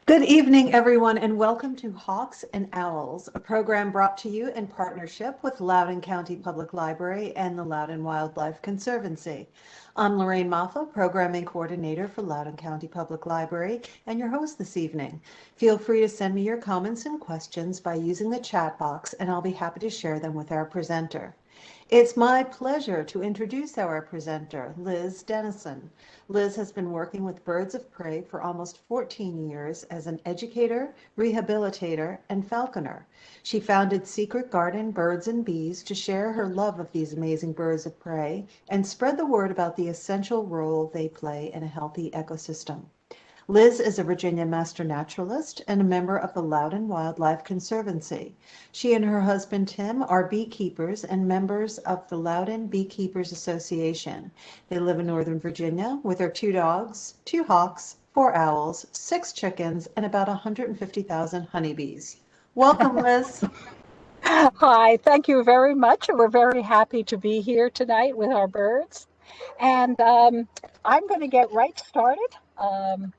Good evening, everyone, and welcome to Hawks and Owls, a program brought to you in partnership with Loudoun County Public Library and the Loudoun Wildlife Conservancy. I'm Lorraine Maffa, Programming Coordinator for Loudoun County Public Library, and your host this evening. Feel free to send me your comments and questions by using the chat box, and I'll be happy to share them with our presenter. It's my pleasure to introduce our presenter, Liz Dennison. Liz has been working with birds of prey for almost 14 years as an educator, rehabilitator, and falconer. She founded Secret Garden Birds and Bees to share her love of these amazing birds of prey and spread the word about the essential role they play in a healthy ecosystem. Liz is a Virginia master naturalist and a member of the Loudoun Wildlife Conservancy. She and her husband Tim are beekeepers and members of the Loudoun Beekeepers Association. They live in Northern Virginia with their two dogs, two hawks, four owls, six chickens, and about 150,000 honeybees. Welcome, Liz. Hi, thank you very much. We're very happy to be here tonight with our birds. And I'm going to get right started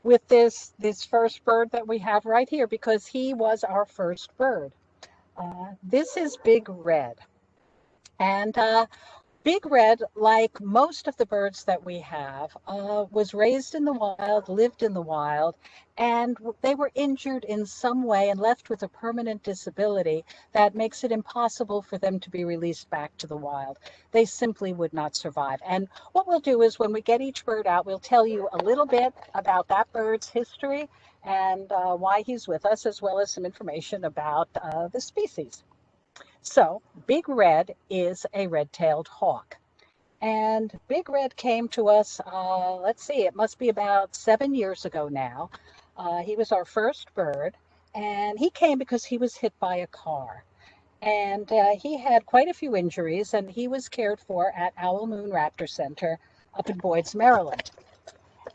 with this first bird that we have right here because he was our first bird. This is Big Red. And Big Red, like most of the birds that we have, was raised in the wild, lived in the wild, and they were injured in some way and left with a permanent disability that makes it impossible for them to be released back to the wild. They simply would not survive. And what we'll do is when we get each bird out, we'll tell you a little bit about that bird's history and why he's with us, as well as some information about the species. So, Big Red is a red-tailed hawk. And Big Red came to us, let's see, it must be about 7 years ago now. He was our first bird, and he came because he was hit by a car. And he had quite a few injuries, and he was cared for at Owl Moon Raptor Center up in Boyd's, Maryland.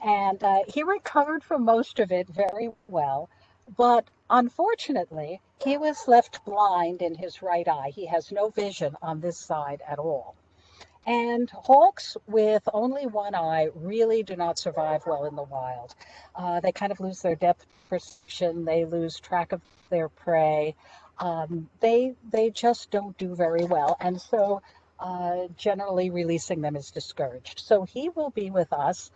And he recovered from most of it very well, but unfortunately, he was left blind in his right eye. He has no vision on this side at all. And hawks with only one eye really do not survive well in the wild. They kind of lose their depth perception, they lose track of their prey. They just don't do very well. And so generally releasing them is discouraged. So he will be with us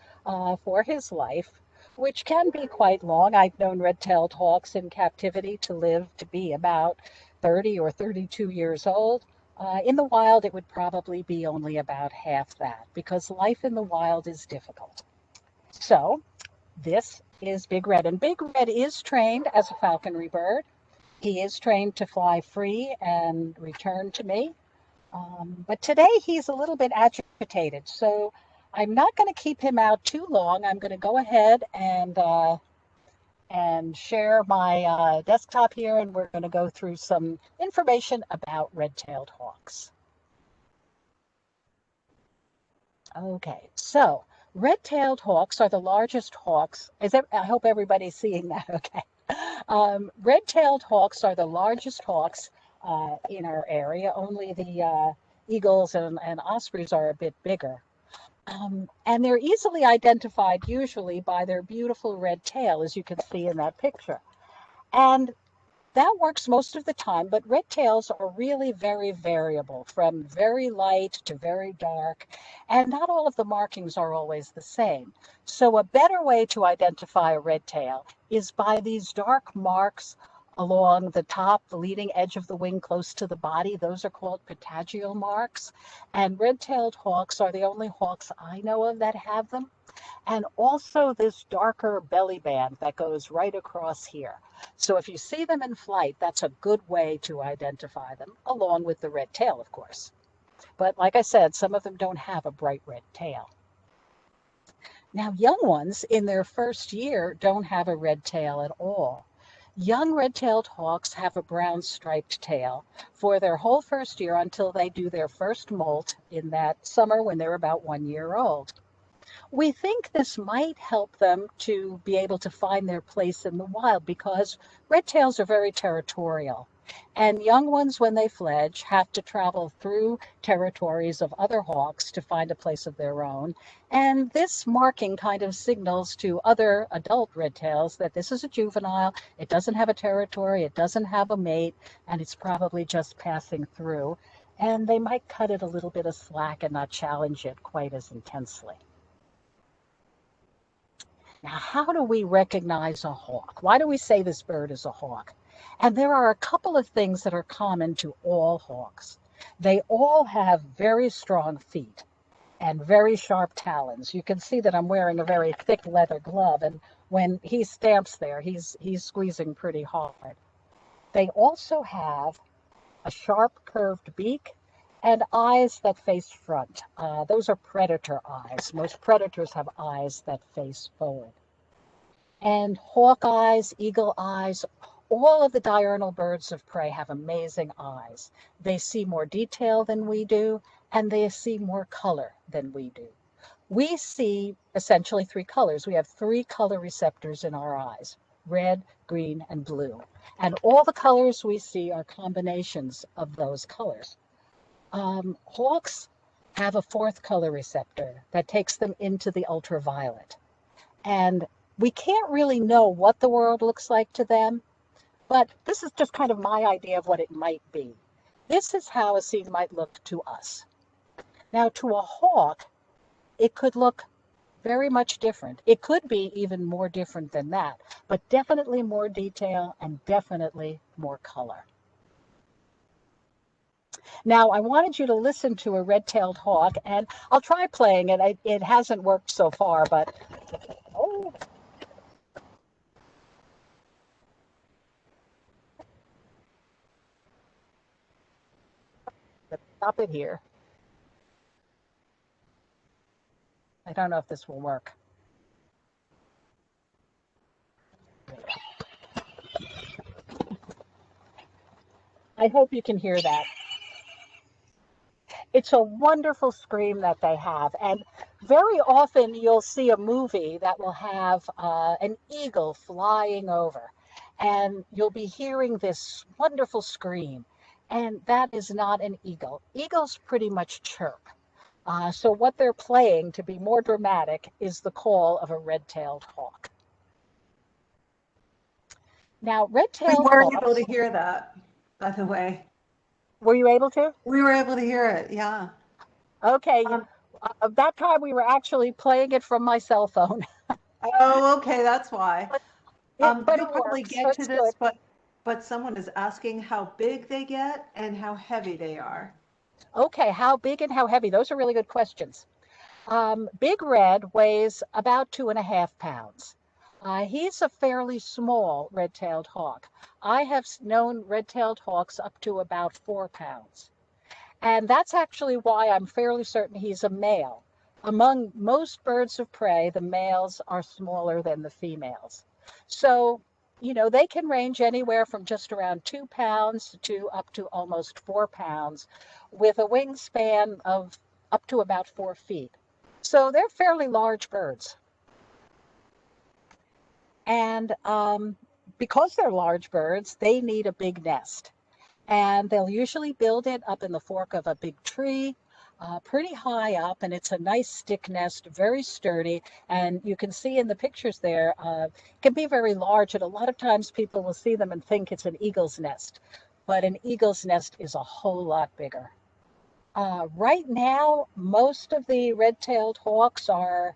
for his life, which can be quite long. I've known red-tailed hawks in captivity to live to be about 30 or 32 years old. In the wild, it would probably be only about half that because life in the wild is difficult. So this is Big Red, and Big Red is trained as a falconry bird. He is trained to fly free and return to me. But today he's a little bit agitated, so I'm not going to keep him out too long. I'm going to go ahead and share my desktop here, and we're going to go through some information about red-tailed hawks. Okay, so red-tailed hawks are the largest hawks. I hope everybody's seeing that, okay. Red-tailed hawks are the largest hawks in our area. Only the eagles and ospreys are a bit bigger. And they're easily identified usually by their beautiful red tail, as you can see in that picture. And that works most of the time, but red tails are really very variable, from very light to very dark, and not all of the markings are always the same. So a better way to identify a red tail is by these dark marks along the top, the leading edge of the wing close to the body. Those are called patagial marks. And red-tailed hawks are the only hawks I know of that have them. And also this darker belly band that goes right across here. So if you see them in flight, that's a good way to identify them, along with the red tail, of course. But like I said, some of them don't have a bright red tail. Now, young ones in their first year don't have a red tail at all. Young red-tailed hawks have a brown striped tail for their whole first year until they do their first molt in that summer when they're about 1 year old. We think this might help them to be able to find their place in the wild because red tails are very territorial. And young ones, when they fledge, have to travel through territories of other hawks to find a place of their own. And this marking kind of signals to other adult red-tails that this is a juvenile, it doesn't have a territory, it doesn't have a mate, and it's probably just passing through. And they might cut it a little bit of slack and not challenge it quite as intensely. Now, how do we recognize a hawk? Why do we say this bird is a hawk? And there are a couple of things that are common to all hawks. They all have very strong feet and very sharp talons. You can see that I'm wearing a very thick leather glove, and when he stamps there, he's squeezing pretty hard. They also have a sharp curved beak and eyes that face front. Those are predator eyes. Most predators have eyes that face forward. And hawk eyes, eagle eyes, all of the diurnal birds of prey have amazing eyes. They see more detail than we do, and they see more color than we do. We see essentially three colors. We have three color receptors in our eyes: red, green, and blue. And all the colors we see are combinations of those colors. Hawks have a fourth color receptor that takes them into the ultraviolet. And we can't really know what the world looks like to them, but this is just kind of my idea of what it might be. This is how a scene might look to us. Now, to a hawk, it could look very much different. It could be even more different than that, but definitely more detail and definitely more color. Now, I wanted you to listen to a red-tailed hawk, and I'll try playing it. It hasn't worked so far, but oh. Let's stop it here. I don't know if this will work. I hope you can hear that. It's a wonderful scream that they have. And very often you'll see a movie that will have an eagle flying over, and you'll be hearing this wonderful scream. And that is not an eagle. Eagles pretty much chirp. So what they're playing to be more dramatic is the call of a red-tailed hawk. Now, We red-tailed were able hawks, to hear that, by the way. were you able to? We were able to hear it, yeah. Okay. Um, That time we were actually playing it from my cell phone. oh, okay, that's why. But You'll it probably works, so get to it's this, good. but someone is asking how big they get and how heavy they are. Okay, how big and how heavy? Those are really good questions. Big Red weighs about 2.5 pounds. He's a fairly small red-tailed hawk. I have known red-tailed hawks up to about 4 pounds. And that's actually why I'm fairly certain he's a male. Among most birds of prey, the males are smaller than the females. So, they can range anywhere from just around 2 pounds to up to almost 4 pounds with a wingspan of up to about 4 feet. So they're fairly large birds. And because they're large birds, they need a big nest. And they'll usually build it up in the fork of a big tree, pretty high up, and it's a nice stick nest, very sturdy. And you can see in the pictures there, it can be very large, and a lot of times people will see them and think it's an eagle's nest, but an eagle's nest is a whole lot bigger. Right now, most of the red-tailed hawks are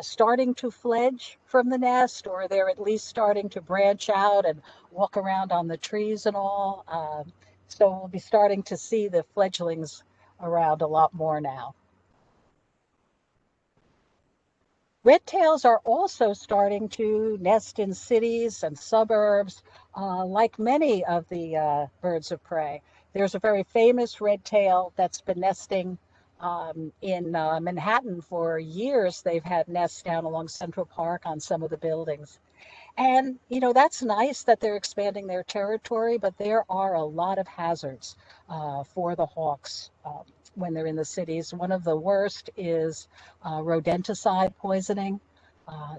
starting to fledge from the nest, or they're at least starting to branch out and walk around on the trees and all. So we'll be starting to see the fledglings around a lot more now. Red tails are also starting to nest in cities and suburbs, like many of the birds of prey. There's a very famous red tail that's been nesting in Manhattan for years. They've had nests down along Central Park on some of the buildings. And, that's nice that they're expanding their territory, but there are a lot of hazards for the hawks when they're in the cities. One of the worst is rodenticide poisoning.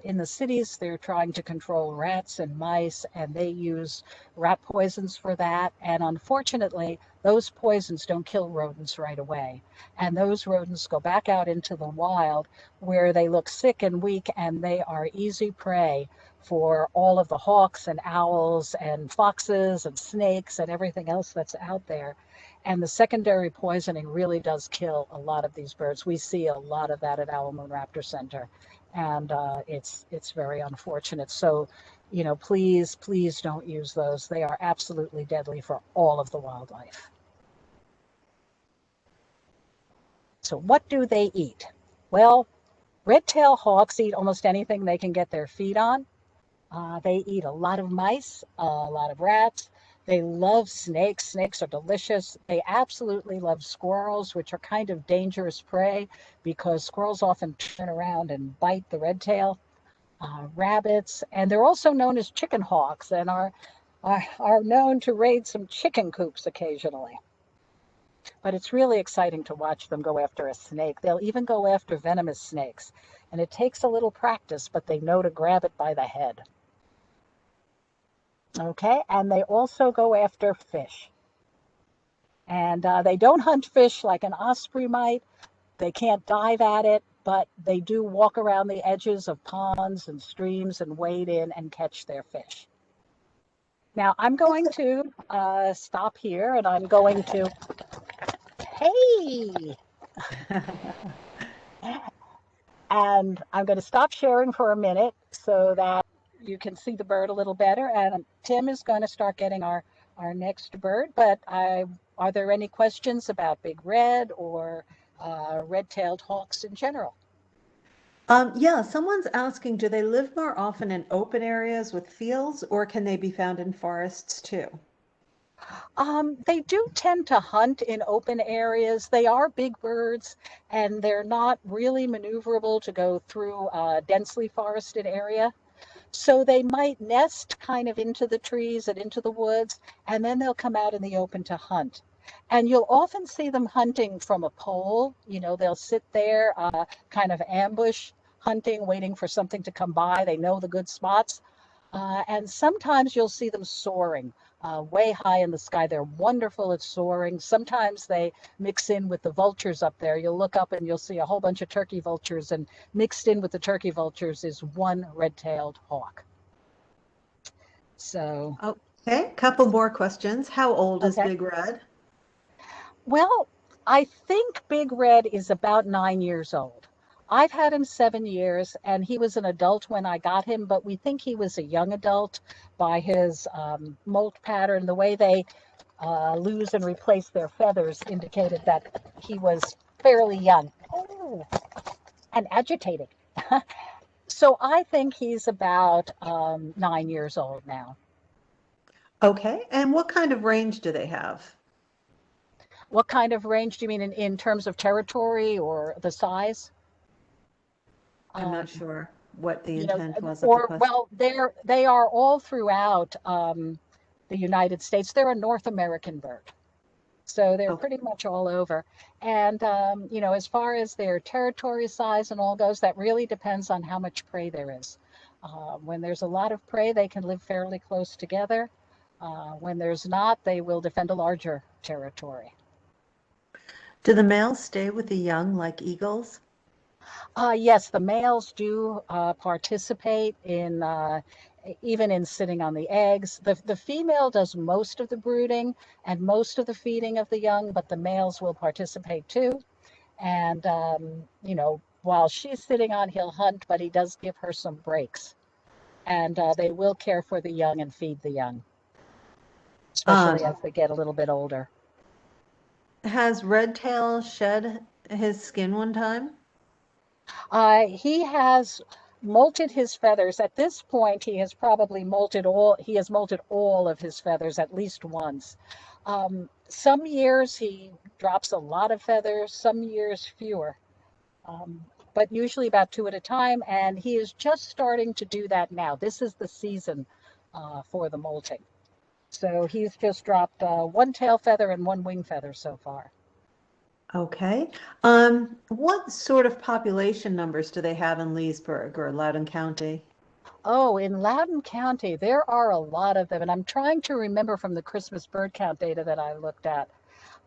In the cities, they're trying to control rats and mice, and they use rat poisons for that. And unfortunately, those poisons don't kill rodents right away. And those rodents go back out into the wild where they look sick and weak, and they are easy prey for all of the hawks and owls and foxes and snakes and everything else that's out there. And the secondary poisoning really does kill a lot of these birds. We see a lot of that at Owl Moon Raptor Center, and it's very unfortunate. So, please don't use those. They are absolutely deadly for all of the wildlife. So what do they eat? Well, red-tailed hawks eat almost anything they can get their feet on. They eat a lot of mice, a lot of rats. They love snakes. Snakes are delicious. They absolutely love squirrels, which are kind of dangerous prey because squirrels often turn around and bite the red tail. Rabbits, and they're also known as chicken hawks and are known to raid some chicken coops occasionally. But it's really exciting to watch them go after a snake. They'll even go after venomous snakes. And it takes a little practice, but they know to grab it by the head. Okay, and they also go after fish. And they don't hunt fish like an osprey might. They can't dive at it, but they do walk around the edges of ponds and streams and wade in and catch their fish. Now I'm going to stop here, and I'm going to, hey, and I'm going to stop sharing for a minute so that you can see the bird a little better. And Tim is going to start getting our next bird. But are there any questions about Big Red or red-tailed hawks in general? Yeah, someone's asking, do they live more often in open areas with fields, or can they be found in forests too? They do tend to hunt in open areas. They are big birds, and they're not really maneuverable to go through a densely forested area. So they might nest kind of into the trees and into the woods, and then they'll come out in the open to hunt. And you'll often see them hunting from a pole. They'll sit there, kind of ambush hunting, waiting for something to come by. They know the good spots. And sometimes you'll see them soaring way high in the sky. They're wonderful at soaring. Sometimes they mix in with the vultures up there. You'll look up and you'll see a whole bunch of turkey vultures, and mixed in with the turkey vultures is one red-tailed hawk. So, Okay, couple more questions. How old is okay. Big Red? Well, I think Big Red is about 9 years old. I've had him 7 years, and he was an adult when I got him, but we think he was a young adult by his molt pattern. The way they lose and replace their feathers indicated that he was fairly young. Oh, and agitated. So I think he's about 9 years old now. Okay, and what kind of range do they have? What kind of range do you mean in terms of territory or the size? I'm not sure what the You know, intent was of the or question. well, they are all throughout the United States. They're a North American bird, so they're Okay. pretty much all over. And as far as their territory size and all goes, that really depends on how much prey there is. When there's a lot of prey, they can live fairly close together. When there's not, they will defend a larger territory. Do the males stay with the young like eagles? Yes, the males do participate in even in sitting on the eggs. The female does most of the brooding and most of the feeding of the young, but the males will participate too. And while she's sitting on, he'll hunt, but he does give her some breaks. And they will care for the young and feed the young, especially as Um, they get a little bit older. has Redtail shed his skin one time? He has molted his feathers. At this point, he has probably molted all of his feathers at least once. Some years he drops a lot of feathers, some years fewer, but usually about two at a time. And he is just starting to do that now. This is the season for the molting. So he's just dropped one tail feather and one wing feather so far. Okay. What sort of population numbers do they have in Leesburg or Loudoun County? Oh, in Loudoun County, there are a lot of them, and I'm trying to remember from the Christmas bird count data that I looked at.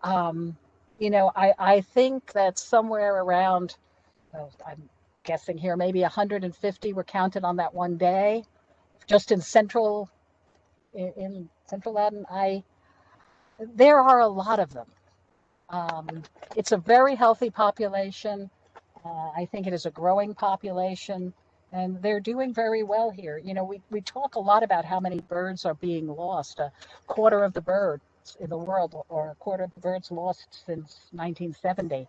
Um, I think that somewhere around, oh, I'm guessing here, maybe 150 were counted on that one day, just in central Loudoun. There are a lot of them. Um, it's a very healthy population. I think it is a growing population, and they're doing very well here. We talk a lot about how many birds are being lost. A quarter of the birds in the world, or a quarter of the birds lost since 1970.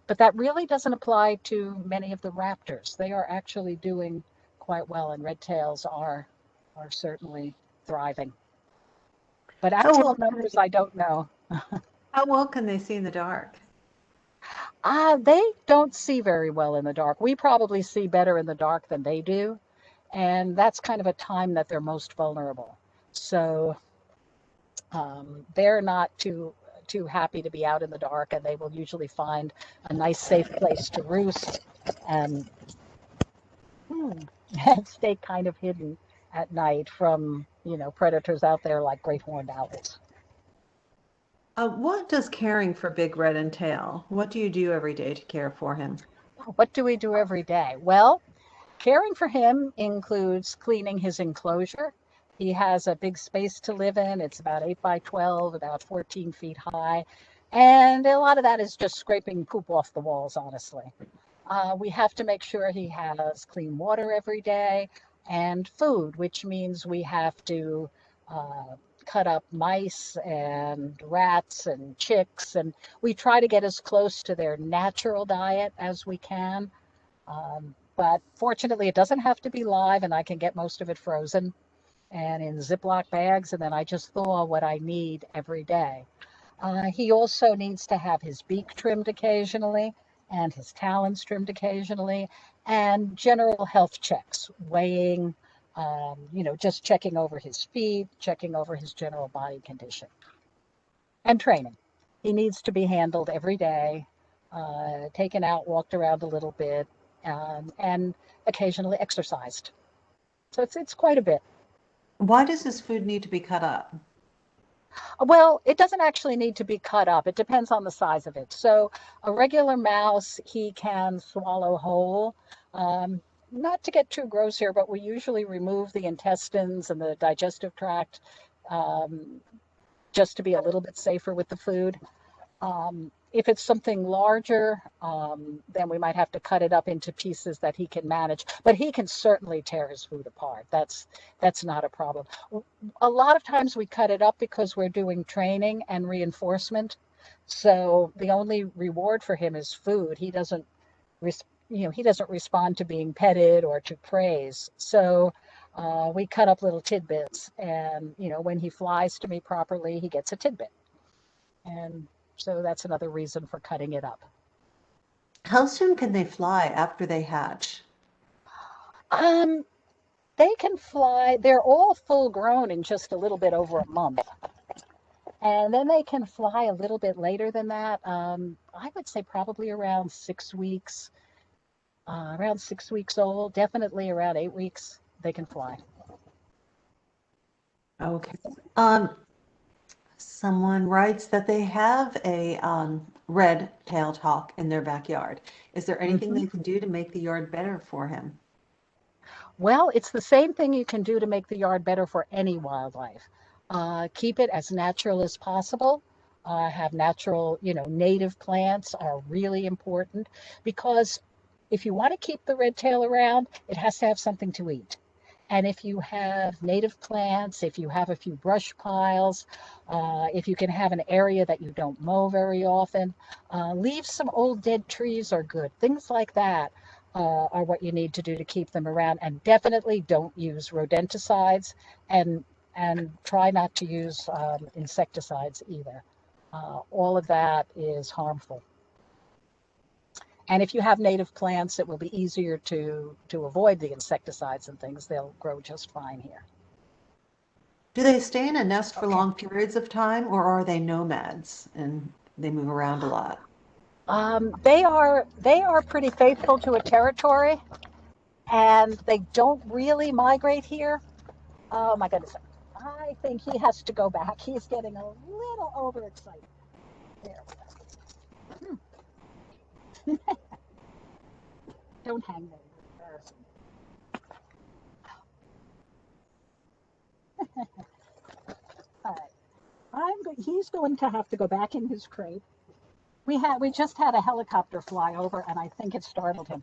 But that really doesn't apply to many of the raptors. They are actually doing quite well, and red tails are certainly thriving. But How actual well can numbers, I don't know. how well can they see in the dark? They don't see very well in the dark. We probably see better in the dark than they do, and that's kind of a time that they're most vulnerable. So they're not too happy to be out in the dark, and they will usually find a nice, safe place to roost and, and stay kind of hidden at night from predators out there like great horned owls. What does caring for Big Red entail? What do you do every day to care for him? What do we do every day? Well, caring for him includes cleaning his enclosure. He has a big space to live in. It's about 8 by 12, about 14 feet high. And a lot of that is just scraping poop off the walls, honestly. We have to make sure he has clean water every day and food, which means we have to uh, cut up mice and rats and chicks. And we try to get as close to their natural diet as we can. But fortunately, it doesn't have to be live, and I can get most of it frozen and in Ziploc bags, and then I just thaw what I need every day. He also needs to have his beak trimmed occasionally and his talons trimmed occasionally, and general health checks, weighing, just checking over his feet, checking over his general body condition, and training. He needs to be handled every day, taken out, walked around a little bit, and occasionally exercised. So it's quite a bit. Why does his food need to be cut up? Well, it doesn't actually need to be cut up. It depends on the size of it. So a regular mouse, he can swallow whole. Um, Not to get too gross here, but we usually remove the intestines and the digestive tract um, just to be a little bit safer with the food. If it's something larger, then we might have to cut it up into pieces that he can manage. But he can certainly tear his food apart. That's not a problem. A lot of times we cut it up because we're doing training and reinforcement. So the only reward for him is food. He doesn't respond to being petted or to praise. So we cut up little tidbits, and when he flies to me properly, he gets a tidbit. And so that's another reason for cutting it up. How soon can they fly after they hatch? Um, they can fly, they're all full grown in just a little bit over a month. And then they can fly a little bit later than that. I would say probably around 6 weeks old, definitely around 8 weeks, they can fly. Okay. Someone writes that they have a red-tailed hawk in their backyard. Is there anything Mhm. they can do to make the yard better for him? Well, it's the same thing you can do to make the yard better for any wildlife. Keep it as natural as possible. Have natural, native plants are really important because if you want to keep the red tail around, it has to have something to eat. And if you have native plants, if you have a few brush piles, if you can have an area that you don't mow very often, leave some old dead trees are good. Things like that are what you need to do to keep them around. And definitely don't use rodenticides, and try not to use insecticides either. All of that is harmful. And if you have native plants, it will be easier to avoid the insecticides and things. They'll grow just fine here. Do they stay in a nest for Okay. long periods of time, or are they nomads? And They move around a lot. They are pretty faithful to a territory, and they don't really migrate here. Oh my goodness. I think he has to go back. He's getting a little overexcited. There we go. Don't hang there. You're embarrassing. All right. He's going to have to go back in his crate. We just had a helicopter fly over, and I think it startled him.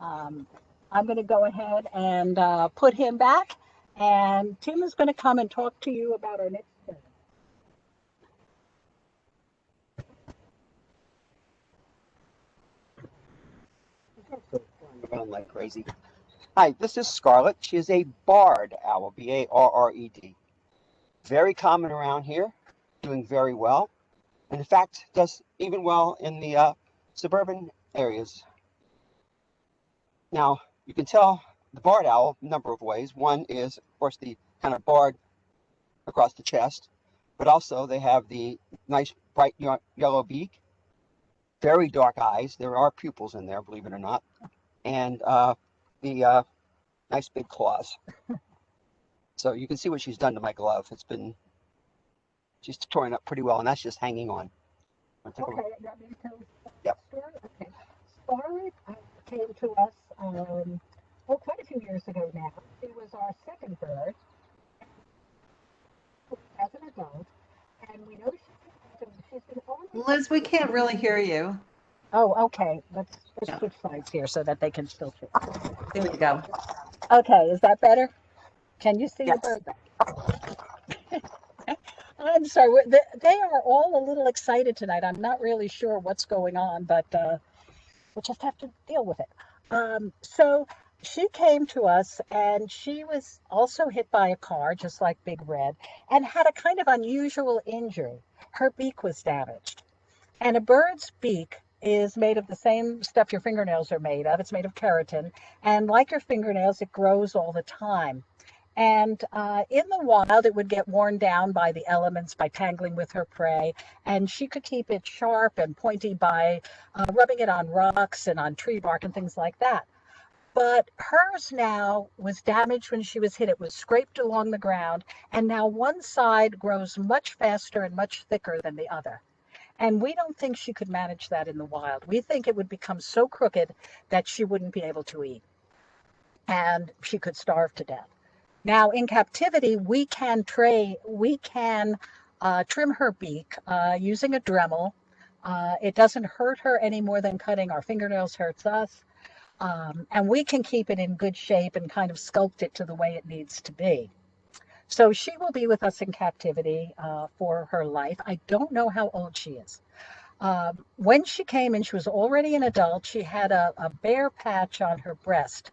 Um, I'm going to go ahead and put him back, and Tim is going to come and talk to you about our next bird. Around like crazy. Hi, this is Scarlet. She is a barred owl, B-A-R-R-E-D. Very common around here, doing very well, and in fact does even well in the suburban areas. Now, you can tell the barred owl a number of ways. One is, of course, the kind of barred across the chest, but also they have the nice bright yellow beak, very dark eyes. There are pupils in there, believe it or not, and the nice big claws. So you can see what she's done to my glove. She's torn up pretty well, and that's just hanging on. Okay, you want me to tell the Yep. story? Okay. Scarlet came to us, quite a few years ago now. She was our second bird as an adult, and we know she's been only. Liz, we can't really hear you. Oh, okay. Let's Yeah. switch sides here so that they can still see. There we go. Okay, is that better? Can you see Yes. the bird? I'm sorry. They are all a little excited tonight. I'm not really sure what's going on, but we'll just have to deal with it. So she came to us, and she was also hit by a car, just like Big Red, and had a kind of unusual injury. Her beak was damaged. And a bird's beak is made of the same stuff your fingernails are made of. It's made of keratin. And like your fingernails, it grows all the time. And in the wild, it would get worn down by the elements, by tangling with her prey. And she could keep it sharp and pointy by rubbing it on rocks and on tree bark and things like that. But hers now was damaged when she was hit. It was scraped along the ground. And now one side grows much faster and much thicker than the other. And we don't think she could manage that in the wild. We think it would become so crooked that she wouldn't be able to eat and she could starve to death. Now, in captivity, we can trim her beak using a Dremel. It doesn't hurt her any more than cutting our fingernails hurts us. And we can keep it in good shape and kind of sculpt it to the way it needs to be. So she will be with us in captivity for her life. I don't know how old she is. When she came in, she was already an adult. She had a bare patch on her breast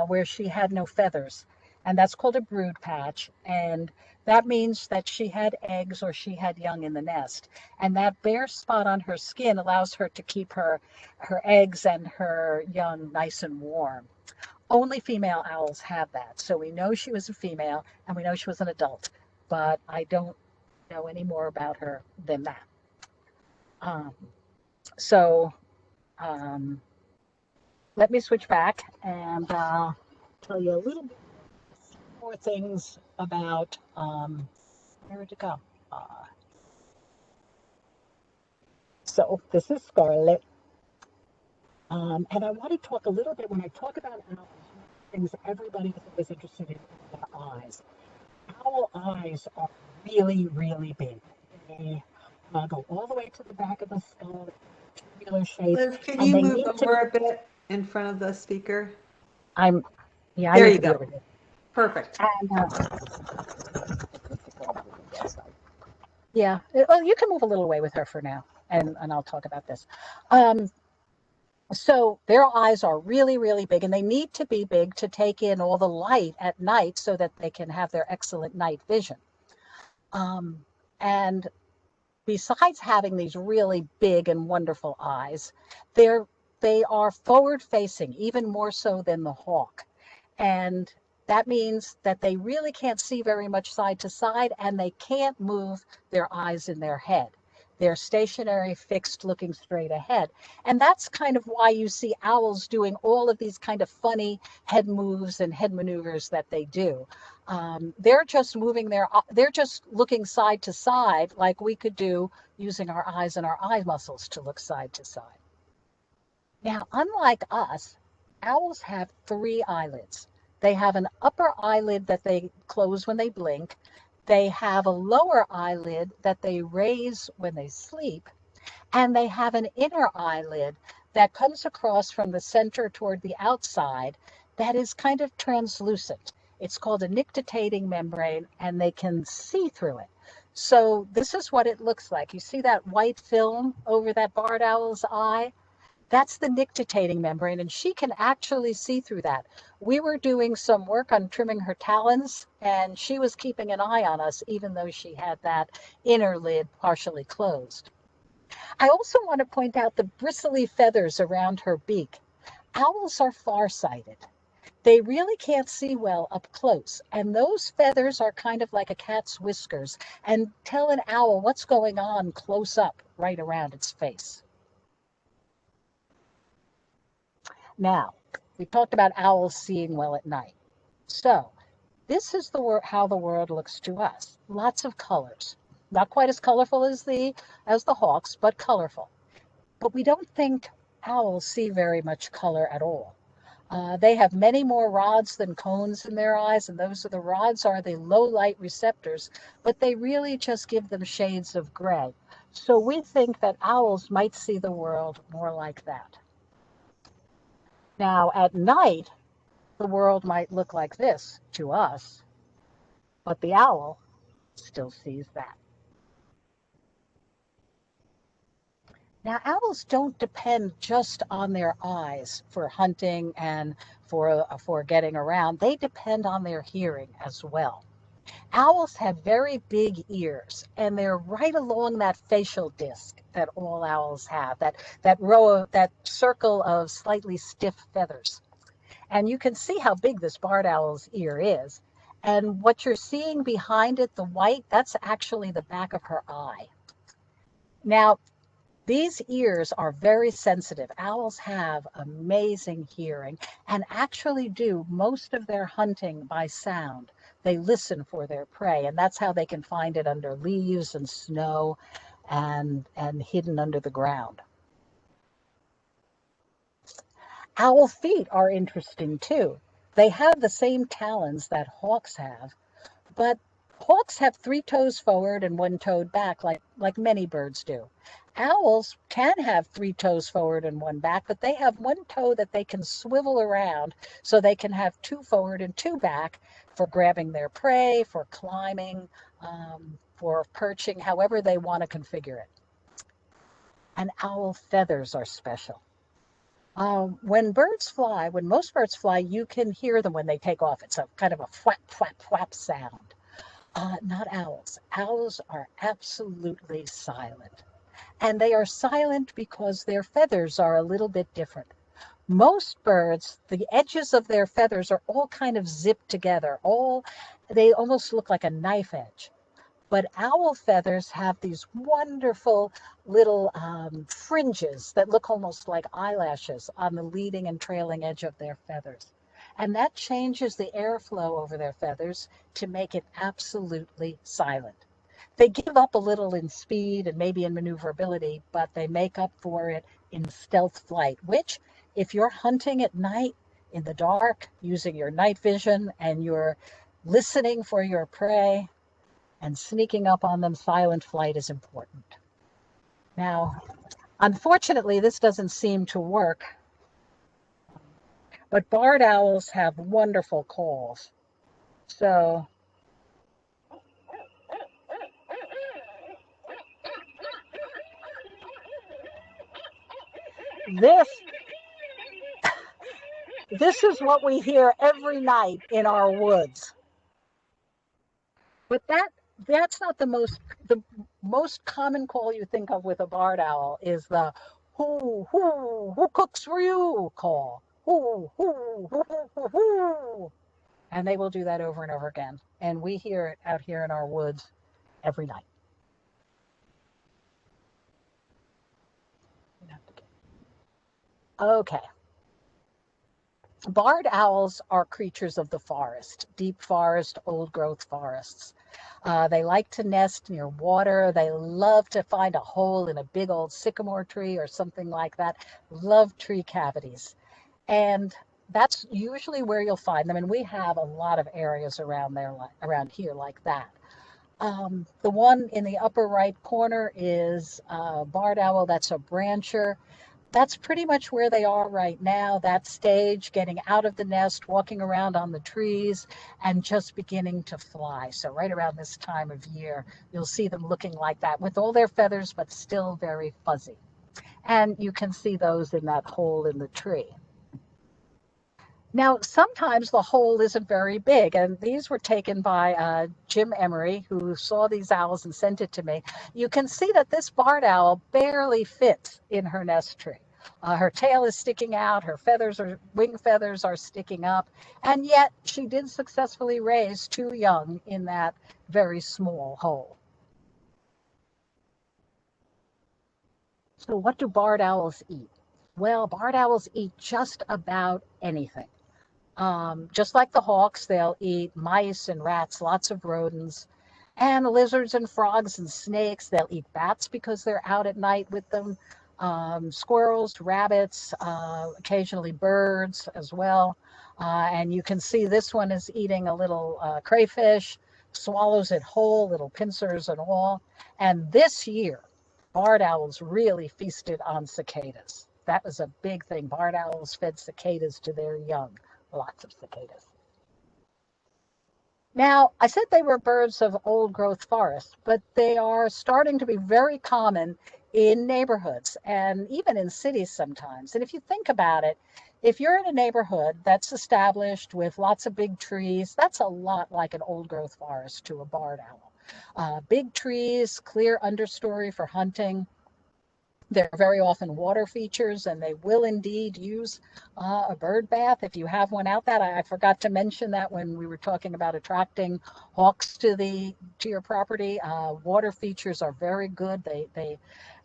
where she had no feathers, and that's called a brood patch. And that means that she had eggs or she had young in the nest. And that bare spot on her skin allows her to keep her eggs and her young nice and warm. Only female owls have that. So we know she was a female and we know she was an adult, but I don't know any more about her than that. Um, so um, let me switch back and tell you a little bit more things about where to go. Uh, so this is Scarlet. And I want to talk a little bit when I talk about owls, things everybody is always interested in their eyes. Owl eyes are really, really big. They go all the way to the back of the skull, tubular shape, Liz, can and you they move need to. over a bit in front of the speaker? I'm, yeah, I There need you to be go. over here. Perfect. And yeah, well, you can move a little away with her for now, and I'll talk about this. Um, so their eyes are really, really big, and they need to be big to take in all the light at night so that they can have their excellent night vision. And besides having these really big and wonderful eyes, they're they are forward facing, even more so than the hawk. And that means that they really can't see very much side to side and they can't move their eyes in their head. They're stationary, fixed, looking straight ahead. And that's kind of why you see owls doing all of these kind of funny head moves and head maneuvers that they do. They're just they're just looking side to side like we could do using our eyes and our eye muscles to look side to side. Now, unlike us, owls have three eyelids. They have an upper eyelid that they close when they blink. They have a lower eyelid that they raise when they sleep. And they have an inner eyelid that comes across from the center toward the outside that is kind of translucent. It's called a nictitating membrane, and they can see through it. So this is what it looks like. You see that white film over that barred owl's eye? That's the nictitating membrane, and she can actually see through that. We were doing some work on trimming her talons, and she was keeping an eye on us, even though she had that inner lid partially closed. I also want to point out the bristly feathers around her beak. Owls are farsighted. They really can't see well up close, and those feathers are kind of like a cat's whiskers and tell an owl what's going on close up right around its face. Now, we talked about owls seeing well at night. So, this is how the world looks to us. Lots of colors. Not quite as colorful as the hawks, but colorful. But we don't think owls see very much color at all. They have many more rods than cones in their eyes, and the rods are the low light receptors, but they really just give them shades of gray. So we think that owls might see the world more like that. Now, at night, the world might look like this to us, but the owl still sees that. Now, owls don't depend just on their eyes for hunting and for getting around. They depend on their hearing as well. Owls have very big ears, and they're right along that facial disc that all owls have, that circle of slightly stiff feathers. And you can see how big this barred owl's ear is. And what you're seeing behind it, the white, that's actually the back of her eye. Now, these ears are very sensitive. Owls have amazing hearing and actually do most of their hunting by sound. They listen for their prey, and that's how they can find it under leaves and snow and hidden under the ground. Owl feet are interesting too. They have the same talons that hawks have, but hawks have 3 toes forward and 1 toe back like many birds do. Owls can have 3 toes forward and 1 back, but they have 1 toe that they can swivel around so they can have 2 forward and 2 back for grabbing their prey, for climbing, for perching, however they want to configure it. And owl feathers are special. When most birds fly, you can hear them when they take off. It's a kind of a flap, flap, flap sound. Not owls. Owls are absolutely silent. And they are silent because their feathers are a little bit different. Most birds, the edges of their feathers are all kind of zipped together. They almost look like a knife edge. But owl feathers have these wonderful little fringes that look almost like eyelashes on the leading and trailing edge of their feathers. And that changes the airflow over their feathers to make it absolutely silent. They give up a little in speed and maybe in maneuverability, but they make up for it in stealth flight, which, if you're hunting at night in the dark using your night vision and you're listening for your prey, and sneaking up on them, silent flight is important. Now, unfortunately, this doesn't seem to work, but barred owls have wonderful calls. So, this is what we hear every night in our woods. But that's not the most common call you think of with a barred owl is the who cooks for you call. Who. And they will do that over and over again. And we hear it out here in our woods every night. Okay. Barred owls are creatures of the forest, deep forest, old growth forests. They like to nest near water. They love to find a hole in a big old sycamore tree or something like that. Love tree cavities. And that's usually where you'll find them. And we have a lot of areas around there, around here like that. The one in the upper right corner is barred owl. That's a brancher. That's pretty much where they are right now, that stage, getting out of the nest, walking around on the trees, and just beginning to fly. So right around this time of year, you'll see them looking like that with all their feathers, but still very fuzzy. And you can see those in that hole in the tree. Now, sometimes the hole isn't very big, and these were taken by Jim Emery, who saw these owls and sent it to me. You can see that this barred owl barely fits in her nest tree. Her tail is sticking out, her wing feathers are sticking up, and yet she did successfully raise two young in that very small hole. So what do barred owls eat? Well, barred owls eat just about anything. Just like the hawks, they'll eat mice and rats, lots of rodents, and lizards and frogs and snakes. They'll eat bats because they're out at night with them, squirrels, rabbits, occasionally birds as well. And you can see this one is eating a little crayfish, swallows it whole, little pincers and all. And this year, barred owls really feasted on cicadas. That was a big thing. Barred owls fed cicadas to their young. Lots of cicadas. Now, I said they were birds of old growth forests, but they are starting to be very common in neighborhoods and even in cities sometimes. And if you think about it, if you're in a neighborhood that's established with lots of big trees, that's a lot like an old growth forest to a barred owl. Big trees, clear understory for hunting. They're very often water features, and they will indeed use a bird bath if you have one out. That I forgot to mention that when we were talking about attracting hawks to your property. Water features are very good.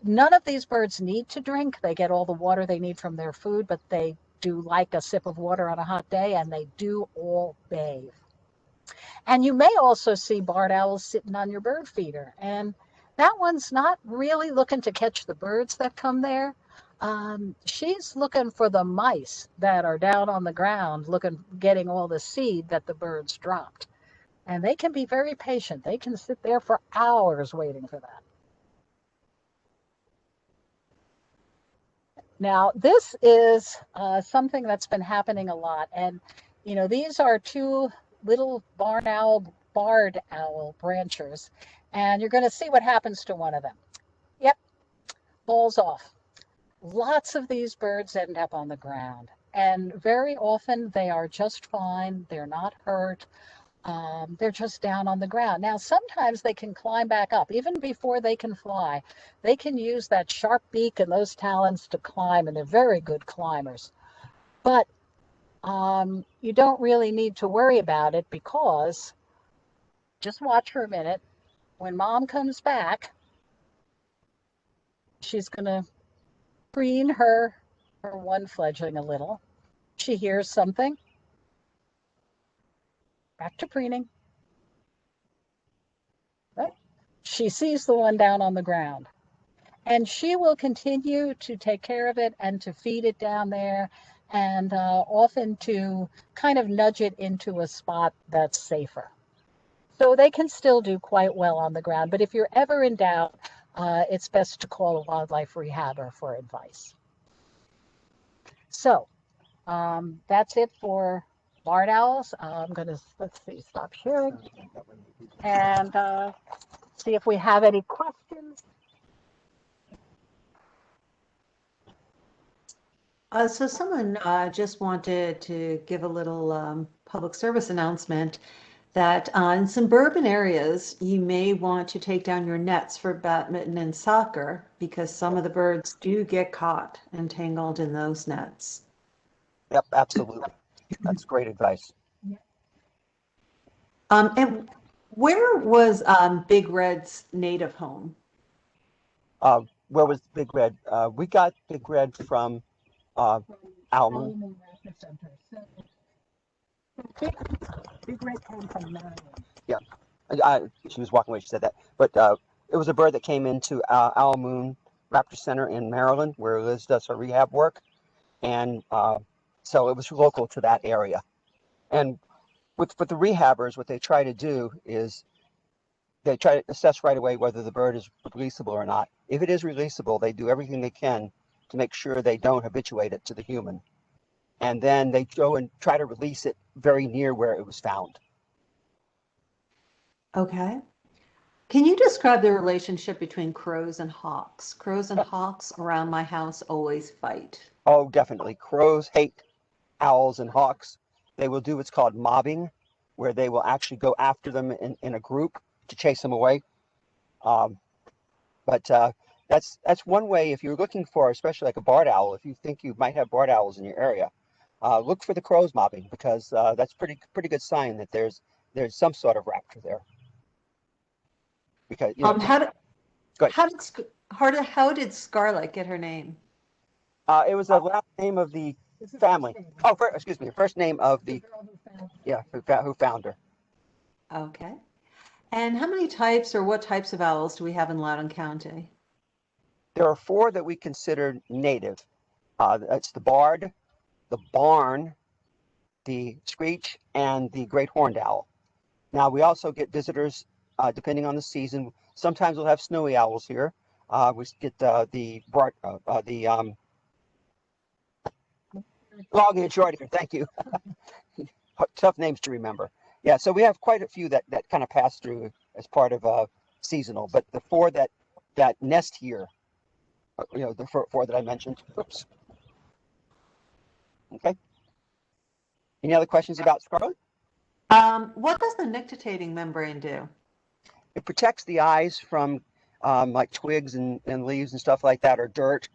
None of these birds need to drink. They get all the water they need from their food, but they do like a sip of water on a hot day, and they do all bathe. And you may also see barred owls sitting on your bird feeder, and that one's not really looking to catch the birds that come there. She's looking for the mice that are down on the ground, getting all the seed that the birds dropped. And they can be very patient. They can sit there for hours waiting for that. Now, this is something that's been happening a lot. And, these are two little barred owl branchers. And you're going to see what happens to one of them. Yep, falls off. Lots of these birds end up on the ground. And very often they are just fine. They're not hurt. They're just down on the ground. Now, sometimes they can climb back up. Even before they can fly, they can use that sharp beak and those talons to climb, and they're very good climbers. But you don't really need to worry about it because, just watch for a minute, when Mom comes back, she's going to preen her one fledgling a little. She hears something. Back to preening. Right. She sees the one down on the ground. And she will continue to take care of it and to feed it down there, and often to kind of nudge it into a spot that's safer. So they can still do quite well on the ground. But if you're ever in doubt, it's best to call a wildlife rehabber for advice. So that's it for barred owls. I'm going to, stop sharing and see if we have any questions. So someone just wanted to give a little public service announcement that in suburban areas, you may want to take down your nets for badminton and soccer because some of the birds do get caught and tangled in those nets. Yep, absolutely. That's great advice. And where was Big Red's native home? Where was Big Red? We got Big Red from Almond. Almond Raptor Center. So big red came from Maryland. Yeah, she was walking away. She said that, but it was a bird that came into Almond Raptor Center in Maryland, where Liz does her rehab work, and so it was local to that area. And with the rehabbers, what they try to do is they try to assess right away whether the bird is releasable or not. If it is releasable, they do everything they can to make sure they don't habituate it to the human. And then they go and try to release it very near where it was found. Okay. Can you describe the relationship between crows and hawks? Crows and hawks around my house always fight. Oh, definitely. Crows hate owls and hawks. They will do what's called mobbing, where they will actually go after them in a group to chase them away. But that's one way. If you're looking for, especially like a barred owl, if you think you might have barred owls in your area, look for the crows mobbing, because that's pretty good sign that there's some sort of raptor there. Because you know, how did Scarlet get her name? it was the last name of the family. Oh, excuse me, first name of the who found her. Okay. And how many types, or what types of owls do we have in Loudoun County? There are 4 that we consider native. That's the barred, the barn, the screech, and the great horned owl. Now we also get visitors depending on the season. Sometimes we'll have snowy owls here. We get long and short here. Thank you. Tough names to remember. Yeah, so we have quite a few that kind of pass through as part of seasonal. But the 4 that nest here, the 4 that I mentioned. Oops. Okay. Any other questions about scarlet? What does the nictitating membrane do? It protects the eyes from like twigs and leaves and stuff like that, or dirt,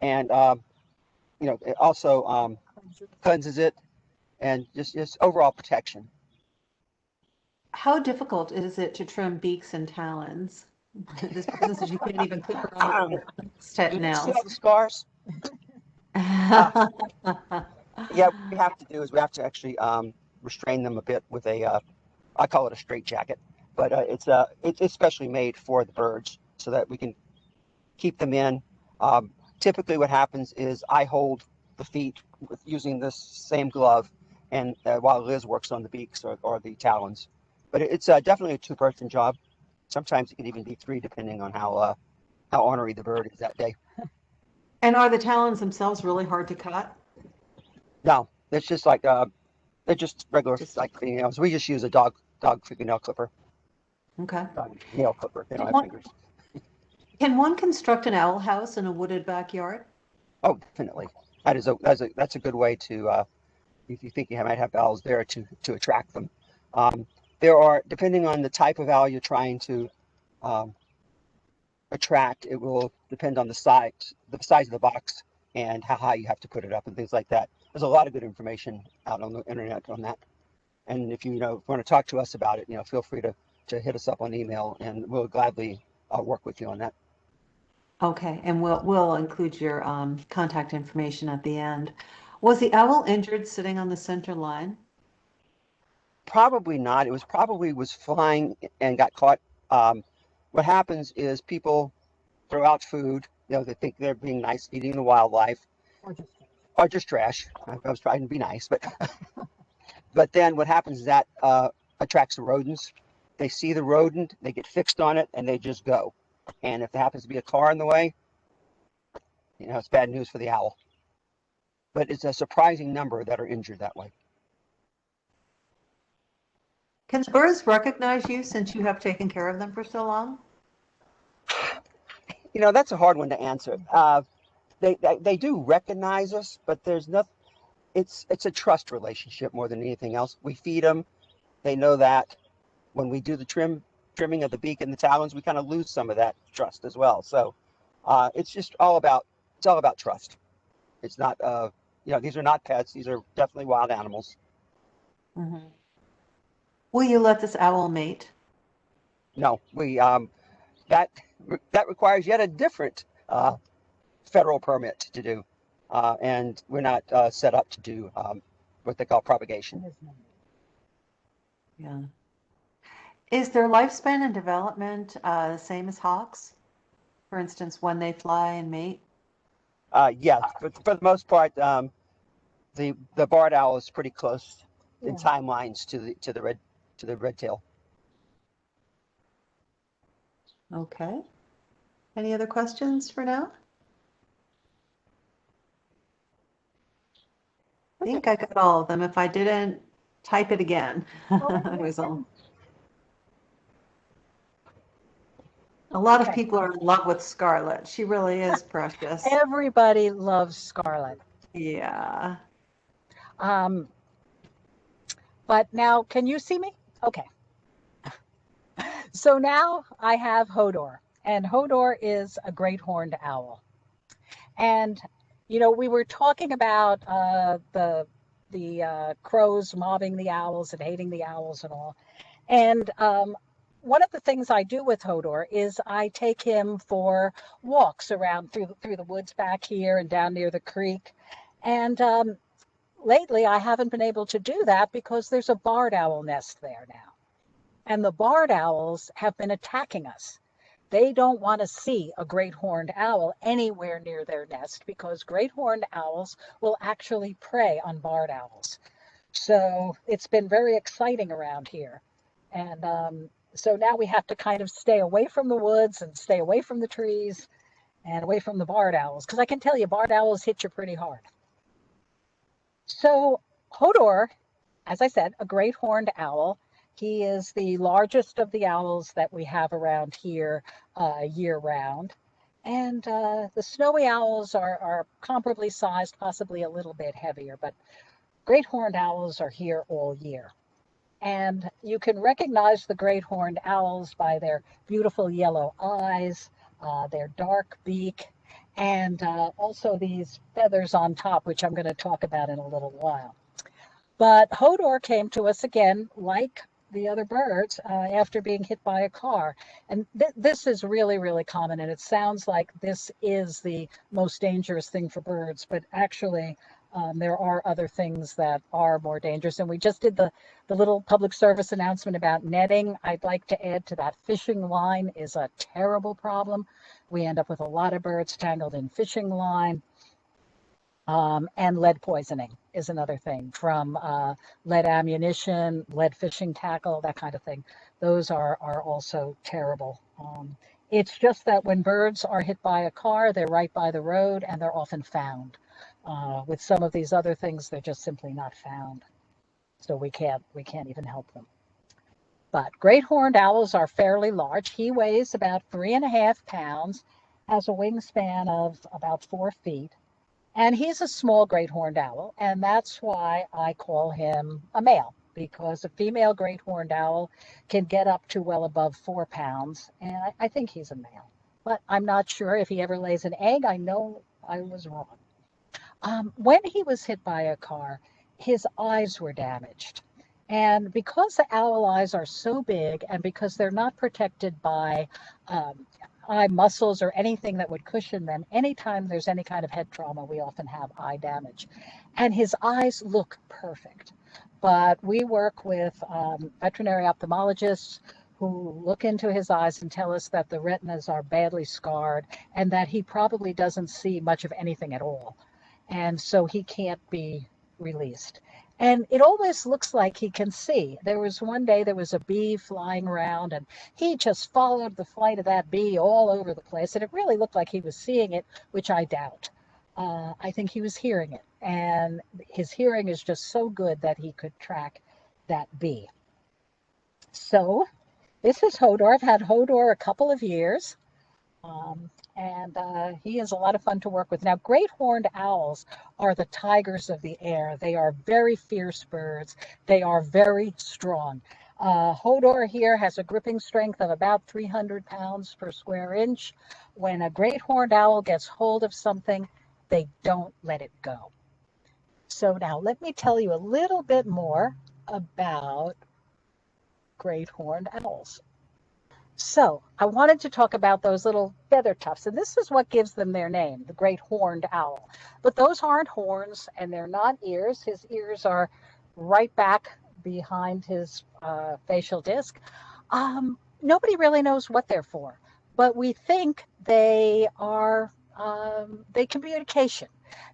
and it also cleanses it, and just overall protection. How difficult is it to trim beaks and talons? This person says you can't even clip her on the nails. See all the scars? Yeah, what we have to do is we have to actually restrain them a bit with a, I call it a straight jacket, but it's especially made for the birds so that we can keep them in. Typically what happens is I hold the feet using this same glove, and while Liz works on the beaks or the talons. But it's definitely a 2-person job. Sometimes it can even be 3, depending on how ornery the bird is that day. And are the talons themselves really hard to cut? No, it's just like they're just regular like fingernails. We just use a dog fingernail clipper. Okay. Dog nail clipper. They don't have fingers. Can one construct an owl house in a wooded backyard? Oh, definitely. That's a good way to if you think you might have owls there to attract them. There are, depending on the type of owl you're trying to attract, it will depend on the size of the box and how high you have to put it up and things like that. There's a lot of good information out on the internet on that. And if you want to talk to us about it, feel free to hit us up on email, and we'll gladly work with you on that. Okay, and we'll include your contact information at the end. Was the owl injured sitting on the center line? Probably not. It was probably flying and got caught. What happens is people throw out food. They think they're being nice, eating the wildlife, or just trash. I was trying to be nice, but then what happens is that attracts the rodents. They see the rodent, they get fixed on it, and they just go. And if there happens to be a car in the way, it's bad news for the owl. But it's a surprising number that are injured that way. Can birds recognize you since you have taken care of them for so long? That's a hard one to answer. They do recognize us, but there's nothing. It's a trust relationship more than anything else. We feed them. They know that. When we do the trimming of the beak and the talons, we kind of lose some of that trust as well. So it's all about trust. It's not these are not pets. These are definitely wild animals. Mm-hmm. Will you let this owl mate? No, we that requires yet a different federal permit to do. and we're not set up to do what they call propagation. Yeah. Is their lifespan and development the same as hawks? For instance, when they fly and mate? Yeah, but for the most part, the barred owl is pretty close in Yeah. timelines to the red tail. Okay. Any other questions for now? I think I got all of them. If I didn't, type it again. It was all. A lot of Okay. people are in love with Scarlet. She really is precious. Everybody loves Scarlet. Yeah. But now, can you see me? Okay. So now I have Hodor, and Hodor is a great horned owl. And we were talking about the crows mobbing the owls and hating the owls and all. And one of the things I do with Hodor is I take him for walks around through the woods back here and down near the creek. And lately, I haven't been able to do that because there's a barred owl nest there now. And the barred owls have been attacking us. They don't want to see a great horned owl anywhere near their nest because great horned owls will actually prey on barred owls. So it's been very exciting around here. And so now we have to kind of stay away from the woods and stay away from the trees and away from the barred owls because I can tell you barred owls hit you pretty hard. So Hodor, as I said, a great horned owl. He is the largest of the owls that we have around here year round. And the snowy owls are comparably sized, possibly a little bit heavier, but great horned owls are here all year. And you can recognize the great horned owls by their beautiful yellow eyes, their dark beak, and also these feathers on top, which I'm going to talk about in a little while. But Hodor came to us again, like the other birds, after being hit by a car. And this is really, really common. And it sounds like this is the most dangerous thing for birds. But actually, there are other things that are more dangerous. And we just did the little public service announcement about netting. I'd like to add to that fishing line is a terrible problem. We end up with a lot of birds tangled in fishing line. And lead poisoning is another thing from lead ammunition, lead fishing tackle, that kind of thing. Those are also terrible. It's just that when birds are hit by a car, they're right by the road and they're often found. With some of these other things, they're just simply not found. So we can't even help them. But great horned owls are fairly large. He weighs about 3.5 pounds, has a wingspan of about 4 feet. And he's a small great horned owl, and that's why I call him a male, because a female great horned owl can get up to well above 4 pounds, and I think he's a male. But I'm not sure if he ever lays an egg. I know I was wrong. When he was hit by a car, his eyes were damaged. And because the owl eyes are so big and because they're not protected by eye muscles or anything that would cushion them, anytime there's any kind of head trauma, we often have eye damage. And his eyes look perfect. But we work with veterinary ophthalmologists who look into his eyes and tell us that the retinas are badly scarred and that he probably doesn't see much of anything at all. And so he can't be released. And it always looks like he can see. There was one day there was a bee flying around and he just followed the flight of that bee all over the place. And it really looked like he was seeing it, which I doubt. I think he was hearing it. And his hearing is just so good that he could track that bee. So this is Hodor. I've had Hodor a couple of years. And he is a lot of fun to work with. Now, great horned owls are the tigers of the air. They are very fierce birds. They are very strong. Hodor here has a gripping strength of about 300 pounds per square inch. When a great horned owl gets hold of something, they don't let it go. So now let me tell you a little bit more about great horned owls. So I wanted to talk about those little feather tufts, and this is what gives them their name, the great horned owl. But those aren't horns, and they're not ears. His ears are right back behind his facial disc. Nobody really knows what they're for, but we think they are they communication.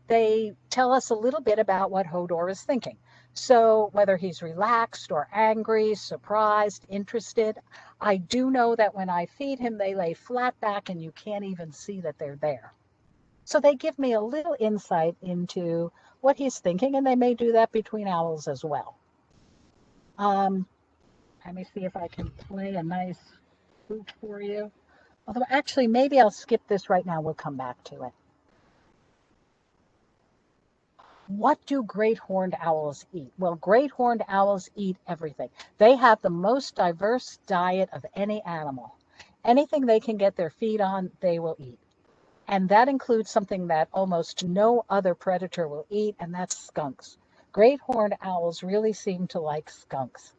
They tell us a little bit about what Hodor is thinking. So whether he's relaxed or angry, surprised, interested, I do know that when I feed him, they lay flat back and you can't even see that they're there. So they give me a little insight into what he's thinking, and they may do that between owls as well. Um, Let me see if I can play a nice hoot for you. Although actually, maybe I'll skip this right now. We'll come back to it. What do great horned owls eat? Well, great horned owls eat everything. They have the most diverse diet of any animal. Anything they can get their feet on, they will eat. And that includes something that almost no other predator will eat, and that's skunks. Great horned owls really seem to like skunks.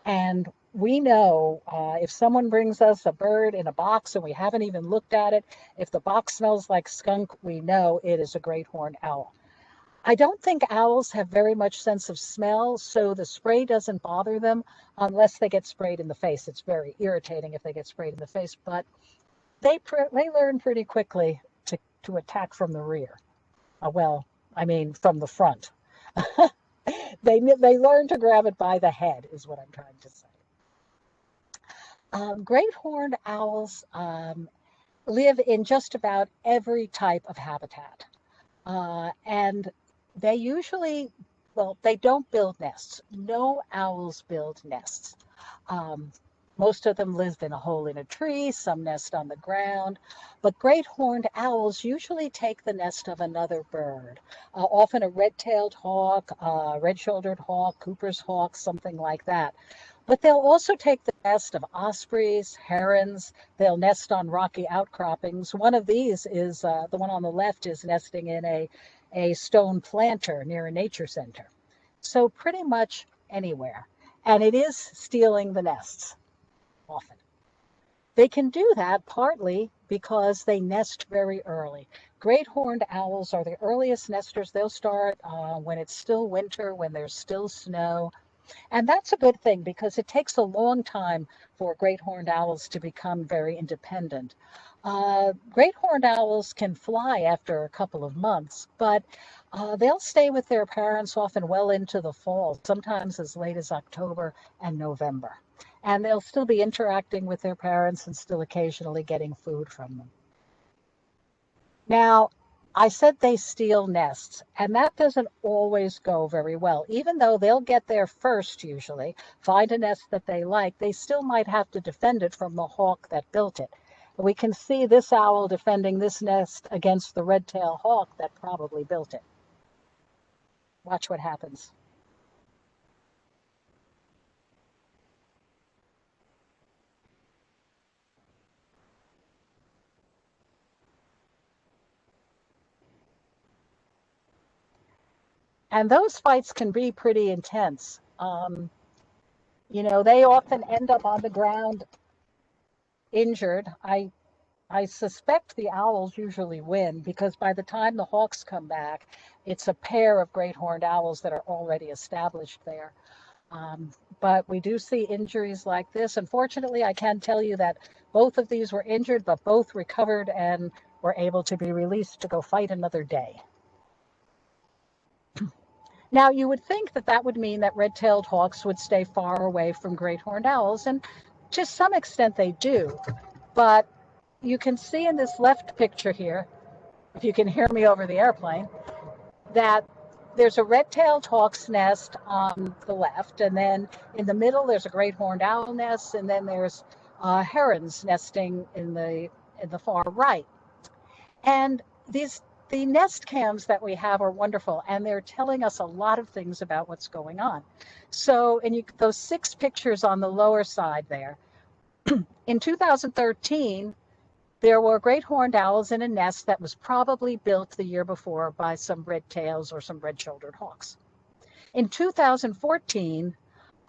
And we know if someone brings us a bird in a box and we haven't even looked at it, if the box smells like skunk, we know it is a great horned owl. I don't think owls have very much sense of smell, so the spray doesn't bother them unless they get sprayed in the face. It's very irritating if they get sprayed in the face, but they learn pretty quickly to attack from the rear. From the front. They learn to grab it by the head, is what I'm trying to say. Great horned owls live in just about every type of habitat. And they usually, they don't build nests. No owls build nests. Most of them live in a hole in a tree, some nest on the ground, but great horned owls usually take the nest of another bird, often a red-tailed hawk, red-shouldered hawk, Cooper's hawk, something like that. But they'll also take the nest of ospreys, herons. They'll nest on rocky outcroppings. One of these is, the one on the left is nesting in a stone planter near a nature center. So pretty much anywhere. And it is stealing the nests often. They can do that partly because they nest very early. Great horned owls are the earliest nesters. They'll start when it's still winter, when there's still snow. And that's a good thing because it takes a long time for great horned owls to become very independent. Great horned owls can fly after a couple of months, but they'll stay with their parents often well into the fall, sometimes as late as October and November. And they'll still be interacting with their parents and still occasionally getting food from them. Now, I said they steal nests, and that doesn't always go very well. Even though they'll get there first usually, find a nest that they like, they still might have to defend it from the hawk that built it. We can see this owl defending this nest against the red-tailed hawk that probably built it. Watch what happens. And those fights can be pretty intense. They often end up on the ground injured. I suspect the owls usually win because by the time the hawks come back, it's a pair of great horned owls that are already established there. But we do see injuries like this. Unfortunately, I can tell you that both of these were injured, but both recovered and were able to be released to go fight another day. Now, you would think that that would mean that red-tailed hawks would stay far away from great horned owls, and to some extent they do. But you can see in this left picture here, if you can hear me over the airplane, that there's a red-tailed hawk's nest on the left, and then in the middle there's a great horned owl nest, and then there's herons nesting in the far right. And the nest cams that we have are wonderful, and they're telling us a lot of things about what's going on. So, those 6 pictures on the lower side there, in 2013, there were great horned owls in a nest that was probably built the year before by some red tails or some red-shouldered hawks. In 2014,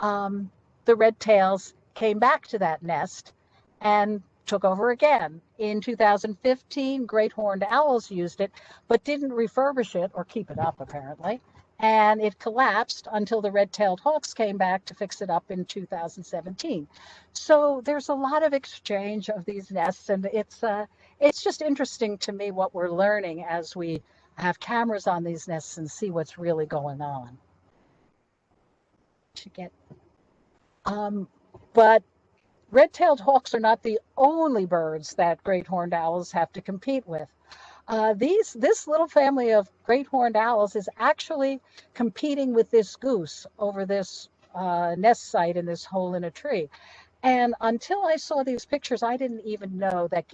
the red tails came back to that nest, and took over again. In 2015, great horned owls used it, but didn't refurbish it or keep it up, apparently. And it collapsed until the red-tailed hawks came back to fix it up in 2017. So there's a lot of exchange of these nests, and it's just interesting to me what we're learning as we have cameras on these nests and see what's really going on. To get, but red-tailed hawks are not the only birds that great horned owls have to compete with. This little family of great horned owls is actually competing with this goose over this nest site in this hole in a tree. And until I saw these pictures, I didn't even know that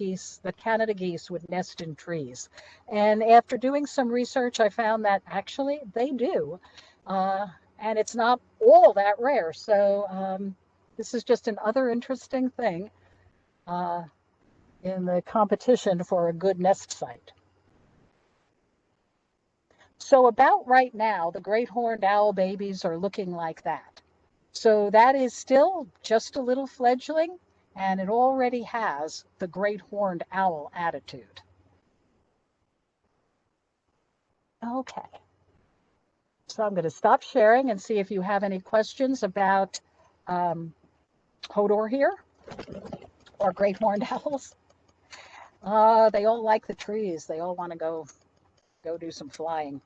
Canada geese would nest in trees. And after doing some research, I found that actually they do. And it's not all that rare. So this is just another interesting thing in the competition for a good nest site. So about right now, the great horned owl babies are looking like that. So that is still just a little fledgling, and it already has the great horned owl attitude. Okay. So I'm going to stop sharing and see if you have any questions about Hodor here, or great horned owls. They all like the trees. They all want to go do some flying.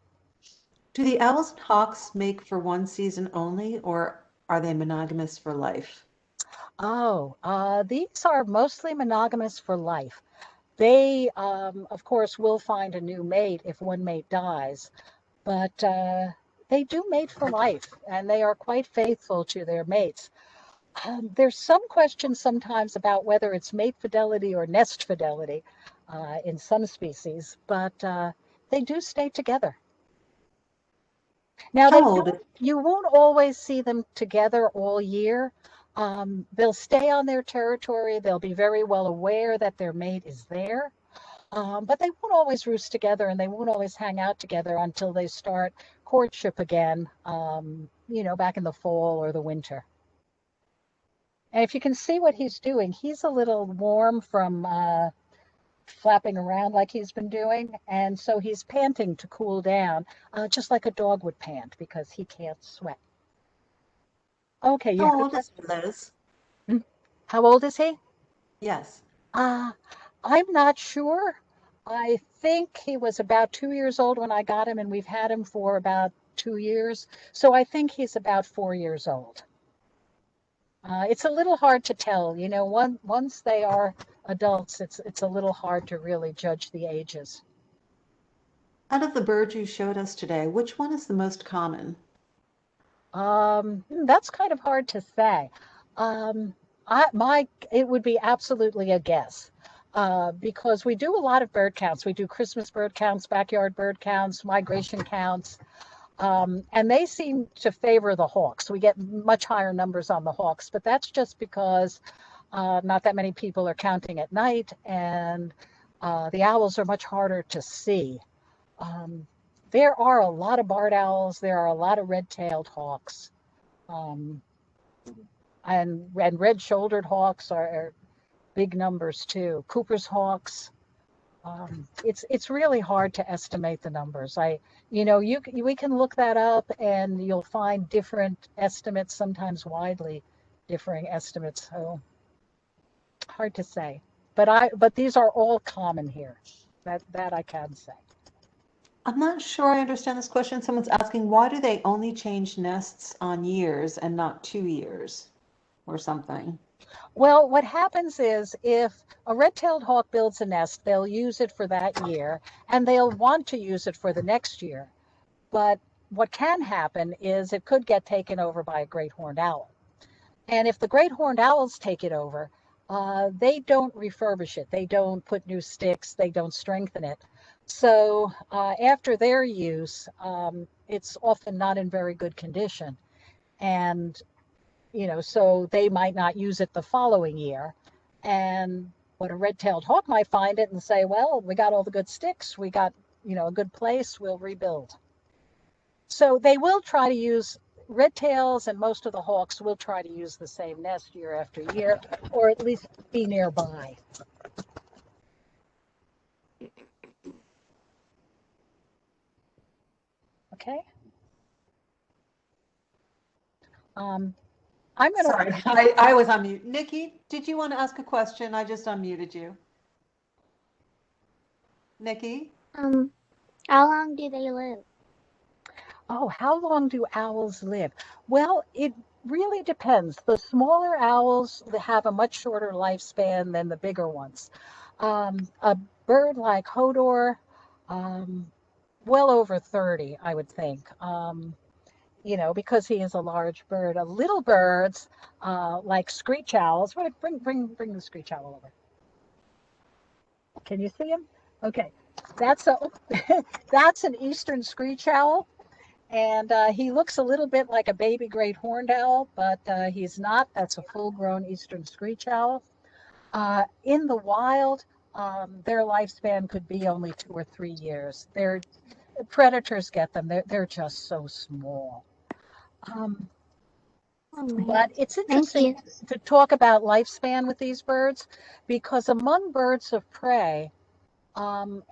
Do the owls and hawks make for one season only, or are they monogamous for life? Oh, these are mostly monogamous for life. They, of course, will find a new mate if one mate dies, but they do mate for life, and they are quite faithful to their mates. There's some question sometimes about whether it's mate fidelity or nest fidelity in some species, but they do stay together. Now, you won't always see them together all year. They'll stay on their territory. They'll be very well aware that their mate is there. But they won't always roost together, and they won't always hang out together until they start courtship again, back in the fall or the winter. And if you can see what he's doing, he's a little warm from flapping around like he's been doing. And so he's panting to cool down, just like a dog would pant because he can't sweat. Okay, you How old is Liz? How old is he? Yes. I'm not sure. I think he was about 2 years old when I got him, and we've had him for about 2 years. So I think he's about 4 years old. It's a little hard to tell, once they are adults, it's a little hard to really judge the ages. Out of the birds you showed us today, which one is the most common? That's kind of hard to say. It would be absolutely a guess, because we do a lot of bird counts. We do Christmas bird counts, backyard bird counts, migration counts. And they seem to favor the hawks. We get much higher numbers on the hawks, but that's just because not that many people are counting at night, and the owls are much harder to see. There are a lot of barred owls. There are a lot of red-tailed hawks. And red-shouldered hawks are big numbers too. Cooper's hawks. It's really hard to estimate the numbers. We can look that up, and you'll find different estimates, sometimes widely differing estimates. So hard to say. But these are all common here. That I can say. I'm not sure I understand this question. Someone's asking, why do they only change nests on years and not 2 years or something? Well, what happens is if a red-tailed hawk builds a nest, they'll use it for that year, and they'll want to use it for the next year. But what can happen is it could get taken over by a great horned owl. And if the great horned owls take it over, they don't refurbish it. They don't put new sticks. They don't strengthen it. So after their use, it's often not in very good condition. And so they might not use it the following year. And what a red-tailed hawk might find it and say, well, we got all the good sticks. We got, a good place. We'll rebuild. So they will try to use red tails and most of the hawks will try to use the same nest year after year, or at least be nearby. Okay. I'm going to. Sorry, I was on mute. Nikki, did you want to ask a question? I just unmuted you. Nikki? How long do they live? Oh, how long do owls live? Well, it really depends. The smaller owls have a much shorter lifespan than the bigger ones. A bird like Hodor, well over 30, I would think. Because he is a large bird. A little birds, like screech owls. Bring the screech owl over. Can you see him? Okay, that's that's an eastern screech owl, and he looks a little bit like a baby great horned owl, but he's not. That's a full-grown eastern screech owl. In the wild, their lifespan could be only 2 or 3 years. Predators get them. They're just so small. But it's interesting to talk about lifespan with these birds, because among birds of prey,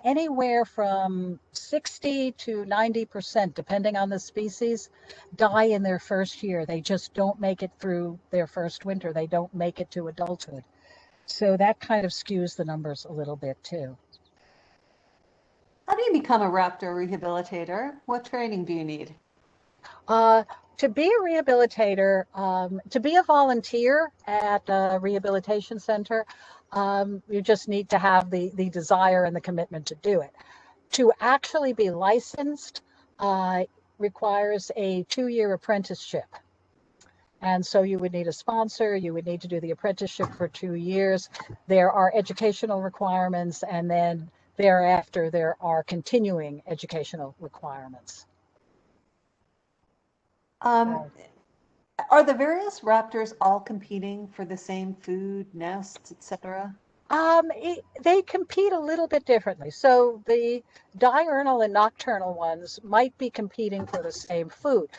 anywhere from 60 to 90%, depending on the species, die in their first year. They just don't make it through their first winter. They don't make it to adulthood. So that kind of skews the numbers a little bit too. How do you become a raptor rehabilitator? What training do you need? To be a rehabilitator, to be a volunteer at a rehabilitation center, you just need to have the desire and the commitment to do it. To actually be licensed requires a 2-year apprenticeship. And so you would need a sponsor, you would need to do the apprenticeship for 2 years. There are educational requirements, and then thereafter there are continuing educational requirements. Are the various raptors all competing for the same food, nests, etc.? They compete a little bit differently. So the diurnal and nocturnal ones might be competing for the same food.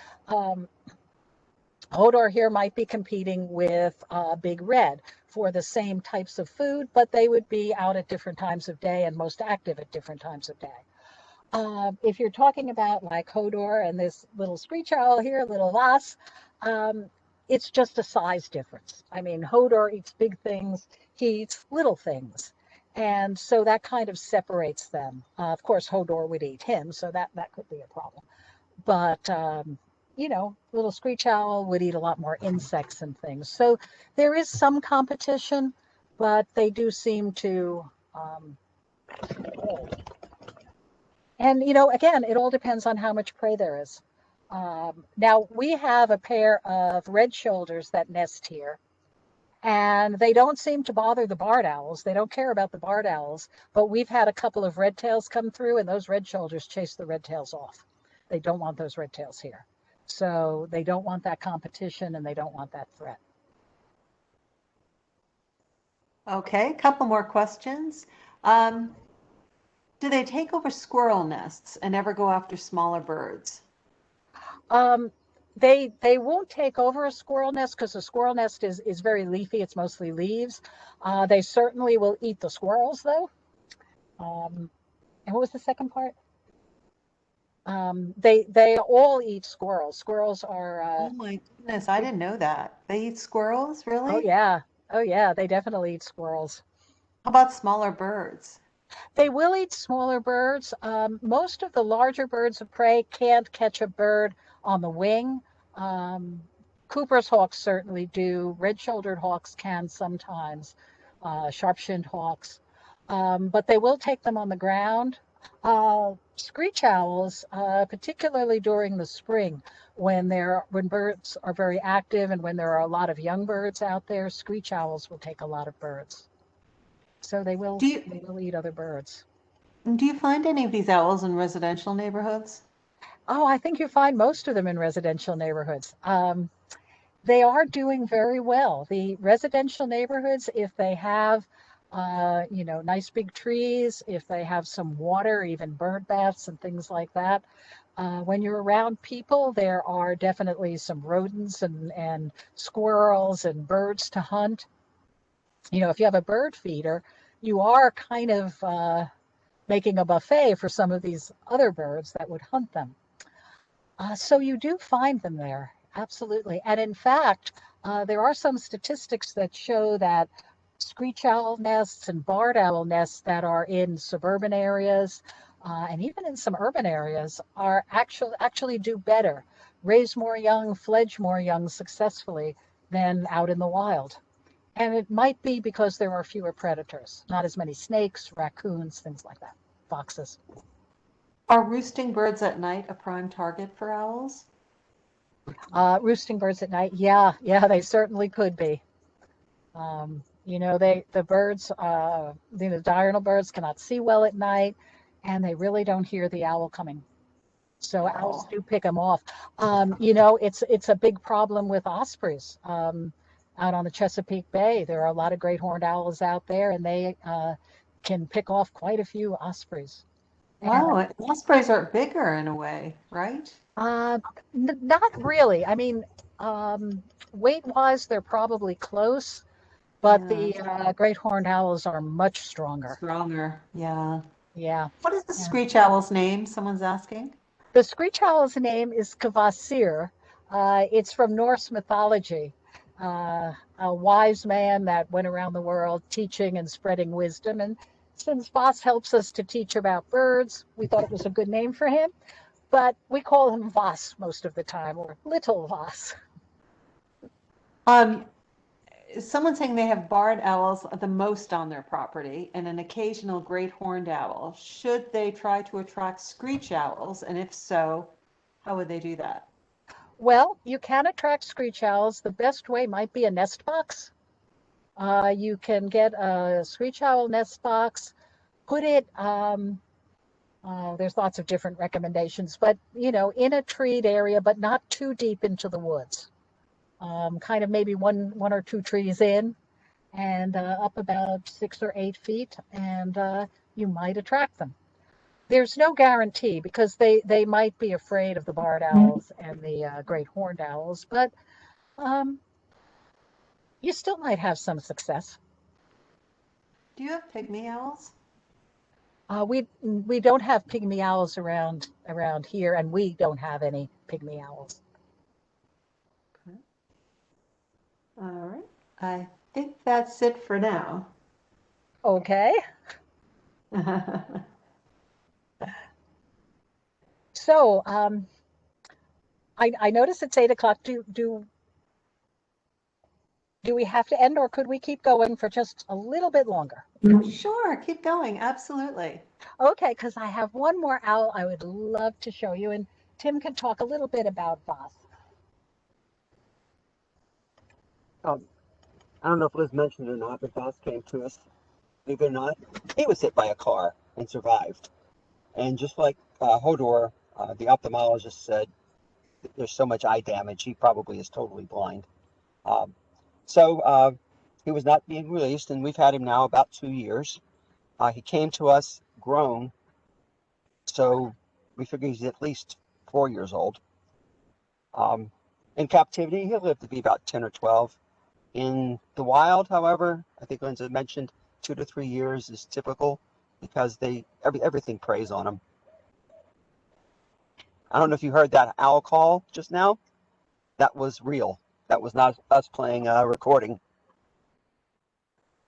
Hodor here might be competing with Big Red for the same types of food, but they would be out at different times of day and most active at different times of day. If you're talking about like Hodor and this little screech owl here, little Vas, it's just a size difference. I mean, Hodor eats big things, he eats little things. And so that kind of separates them. Of course, Hodor would eat him, so that could be a problem. But, little screech owl would eat a lot more insects and things. So there is some competition, but they do seem to... And, again, it all depends on how much prey there is. Now, we have a pair of red shoulders that nest here, and they don't seem to bother the barred owls. They don't care about the barred owls, but we've had a couple of red tails come through, and those red shoulders chase the red tails off. They don't want those red tails here. So they don't want that competition, and they don't want that threat. Okay, a couple more questions. Do they take over squirrel nests and ever go after smaller birds? They won't take over a squirrel nest because a squirrel nest is very leafy. It's mostly leaves. They certainly will eat the squirrels, though. And what was the second part? They all eat squirrels. Squirrels are... oh my goodness, I didn't know that. They eat squirrels, really? Oh yeah, they definitely eat squirrels. How about smaller birds? They will eat smaller birds. Most of the larger birds of prey can't catch a bird on the wing. Cooper's hawks certainly do. Red-shouldered hawks can sometimes, sharp-shinned hawks. But they will take them on the ground. Screech owls, particularly during the spring, when birds are very active and when there are a lot of young birds out there, screech owls will take a lot of birds. So they will eat other birds. Do you find any of these owls in residential neighborhoods? Oh, I think you find most of them in residential neighborhoods. They are doing very well. The residential neighborhoods, if they have, nice big trees, if they have some water, even bird baths and things like that, When you're around people, there are definitely some rodents and squirrels and birds to hunt. If you have a bird feeder, you are kind of making a buffet for some of these other birds that would hunt them. So you do find them there, absolutely. And in fact, there are some statistics that show that screech owl nests and barred owl nests that are in suburban areas and even in some urban areas are actually do better, raise more young, fledge more young successfully than out in the wild. And it might be because there are fewer predators, not as many snakes, raccoons, things like that, foxes. Are roosting birds at night a prime target for owls? Roosting birds at night, yeah, they certainly could be. The birds, the diurnal birds cannot see well at night, and they really don't hear the owl coming. So owls Oh, do pick them off. It's a big problem with ospreys. Out on the Chesapeake Bay, there are a lot of great horned owls out there, and they can pick off quite a few ospreys. And wow. Ospreys are bigger in a way, right? uh, not really. I mean, weight-wise, they're probably close, but Yeah, the great horned owls are much stronger. stronger. Yeah. Yeah. What is the Yeah. screech owl's name? Someone's asking. The screech owl's name is Kvasir. It's from Norse mythology. A wise man that went around the world teaching and spreading wisdom. And since Voss helps us to teach about birds, we thought it was a good name for him. But we call him Voss most of the time, or Little Voss. Um, Someone's saying they have barred owls the most on their property and an occasional great horned owl. Should they try to attract screech owls? And if so, how would they do that? Well, you can attract screech owls. The best way might be a nest box. You can get a screech owl nest box, put it there's lots of different recommendations, but in a treed area, but not too deep into the woods. Kind of maybe one or two trees in, and up about 6 or 8 feet, and you might attract them. There's no guarantee because they might be afraid of the barred owls and the great horned owls, but um, you still might have some success. Do you have pygmy owls? We don't have pygmy owls around here, and we don't have any pygmy owls. Okay. All right. I think that's it for now. Okay. So I notice it's 8 o'clock. Do we have to end, or could we keep going for just a little bit longer? Sure, keep going. Absolutely. Okay, because I have one more owl I would love to show you, and Tim can talk a little bit about Voss. Um, I don't know if Liz mentioned it or not, but Voss came to us. Believe it or not, he was hit by a car and survived. And just like Hodor, the ophthalmologist said, there's so much eye damage, he probably is totally blind. Um, so he was not being released, and we've had him now about 2 years. He came to us grown, so we figure he's at least 4 years old. In captivity, he'll live to be about 10 or 12. In the wild, however, I think Lindsay mentioned 2 to 3 years is typical because everything preys on them. I don't know if you heard that owl call just now. That was real. That was not us playing a recording.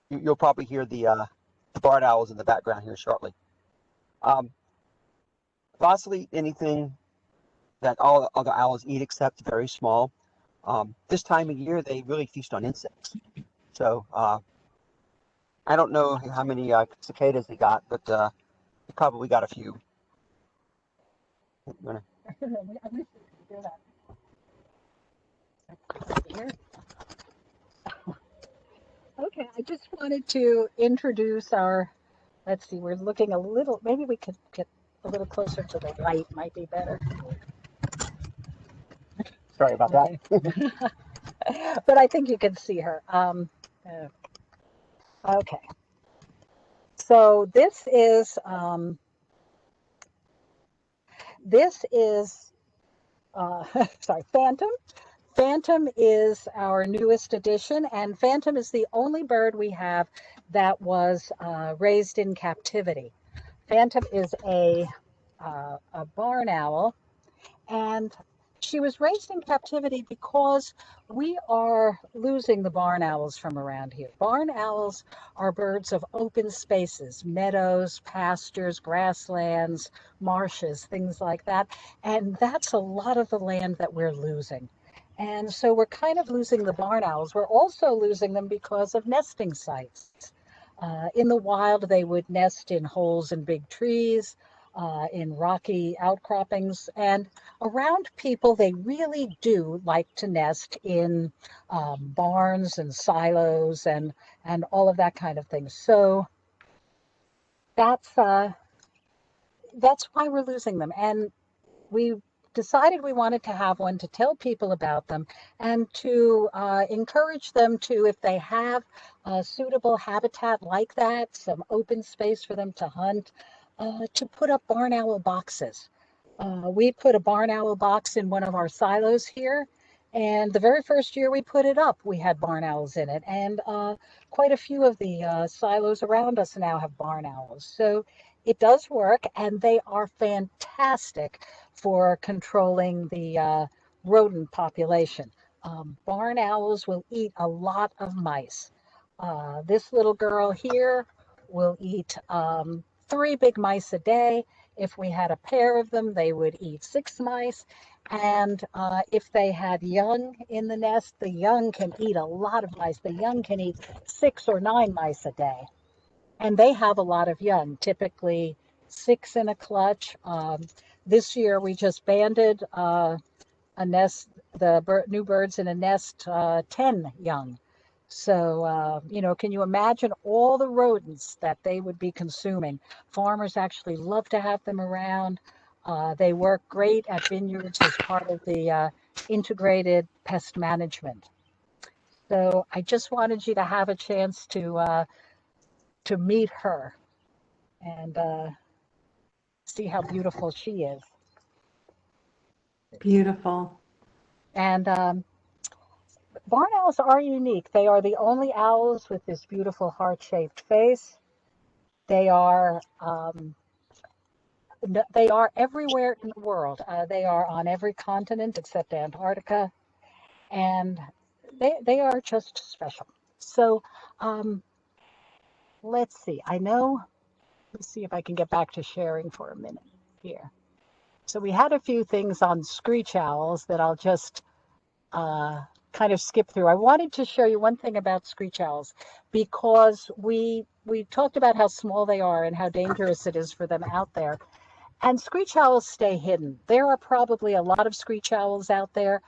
You'll probably hear the barred owls in the background here shortly. Voss will eat anything that all other owls eat except very small. This time of year, they really feast on insects. So I don't know how many cicadas he got, but he probably got a few. Okay, I just wanted to introduce let's see, we're looking a little, maybe we could get a little closer to the light, might be better. Sorry about that. But I think you can see her. Okay. So This is, sorry, Phantom. Phantom is our newest addition, and Phantom is the only bird we have that was raised in captivity. Phantom is a barn owl, and she was raised in captivity because we are losing the barn owls from around here. Barn owls are birds of open spaces, meadows, pastures, grasslands, marshes, things like that. And that's a lot of the land that we're losing. And so we're kind of losing the barn owls. We're also losing them because of nesting sites. In the wild, they would nest in holes in big trees, in rocky outcroppings, and around people, they really do like to nest in barns and silos and all of that kind of thing. So that's uh, that's why we're losing them. And we decided we wanted to have one to tell people about them and to encourage them to, if they have a suitable habitat like that, some open space for them to hunt, to put up barn owl boxes. We put a barn owl box in one of our silos here. And the very first year we put it up, we had barn owls in it. And quite a few of the silos around us now have barn owls. So it does work, and they are fantastic for controlling the rodent population. Barn owls will eat a lot of mice. This little girl here will eat 3 big mice a day. If we had a pair of them, they would eat 6 mice. And if they had young in the nest, the young can eat a lot of mice. The young can eat 6 or 9 mice a day. And they have a lot of young, typically 6 in a clutch. This year we just banded a nest, new birds in a nest, 10 young. So, can you imagine all the rodents that they would be consuming? Farmers actually love to have them around. They work great at vineyards as part of the integrated pest management. So I just wanted you to have a chance to meet her and see how beautiful she is. Beautiful. And barn owls are unique. They are the only owls with this beautiful heart-shaped face. They are they are everywhere in the world. They are on every continent except Antarctica, and they are just special. So um, let's see. Let's see if I can get back to sharing for a minute here. So we had a few things on screech owls that I'll just uh, kind of skip through. I wanted to show you one thing about screech owls because we talked about how small they are and how dangerous it is for them out there. And screech owls stay hidden. There are probably a lot of screech owls out there,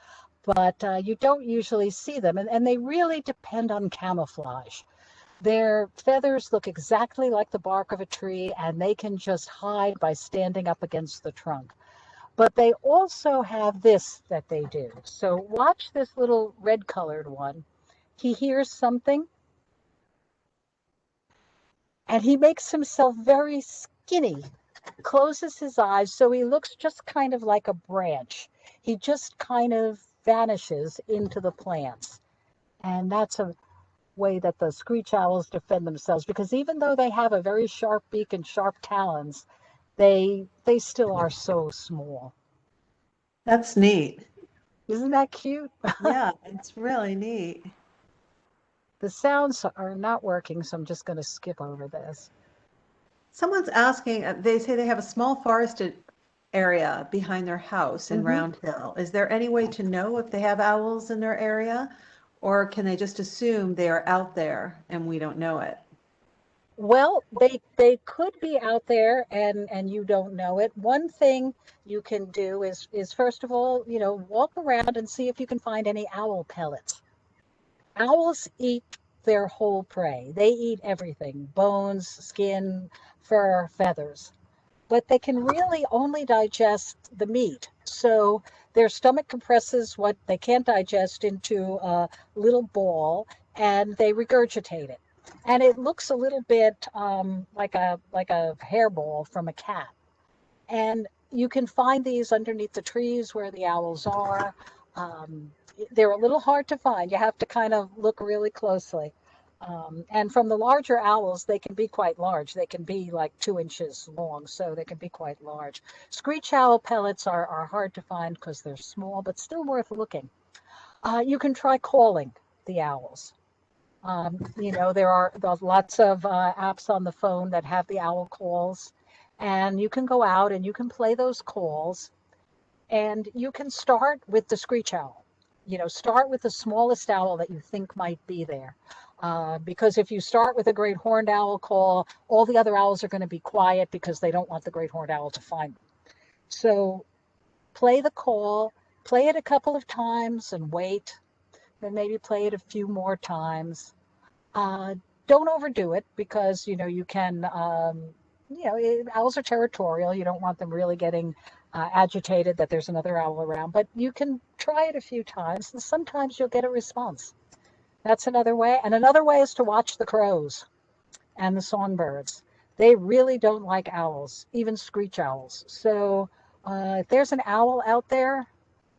but you don't usually see them, and they really depend on camouflage. Their feathers look exactly like the bark of a tree, and they can just hide by standing up against the trunk. But they also have this that they do. So watch this little red colored one. He hears something and he makes himself very skinny, closes his eyes so he looks just kind of like a branch. He just kind of vanishes into the plants. And that's a way that the screech owls defend themselves because even though they have a very sharp beak and sharp talons, they still are so small. That's neat. Isn't that cute? Yeah, it's really neat. The sounds are not working, so I'm just going to skip over this. Someone's asking, they say they have a small forested area behind their house in Round Hill. Is there any way to know if they have owls in their area? Or can they just assume they are out there and we don't know it? Well, they could be out there and you don't know it. One thing you can do is first of all, walk around and see if you can find any owl pellets. Owls eat their whole prey. They eat everything, bones, skin, fur, feathers. But they can really only digest the meat. So their stomach compresses what they can't digest into a little ball and they regurgitate it. And it looks a little bit like a hairball from a cat. And you can find these underneath the trees where the owls are. They're a little hard to find. You have to kind of look really closely. And from the larger owls, they can be quite large. They can be like 2 inches long, so they can be quite large. Screech owl pellets are hard to find because they're small, but still worth looking. You can try calling the owls. There are lots of apps on the phone that have the owl calls, and you can go out and you can play those calls, and you can start with the screech owl. Start with the smallest owl that you think might be there. Because if you start with a great horned owl call, all the other owls are going to be quiet because they don't want the great horned owl to find them. So play the call, play it a couple of times and wait, then maybe play it a few more times. Don't overdo it because, you can, owls are territorial. You don't want them really getting agitated that there's another owl around, but you can try it a few times and sometimes you'll get a response. That's another way. And another way is to watch the crows and the songbirds. They really don't like owls, even screech owls. So if there's an owl out there,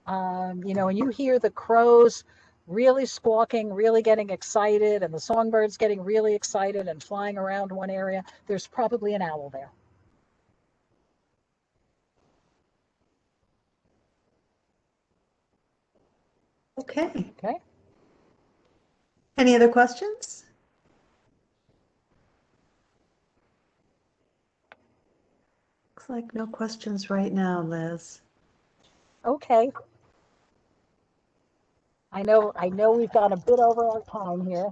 and you hear the crows really squawking, really getting excited, and the songbirds getting really excited and flying around one area, there's probably an owl there. Okay. Okay. Any other questions? Looks like no questions right now, Liz. Okay. I know we've gone a bit over our time here.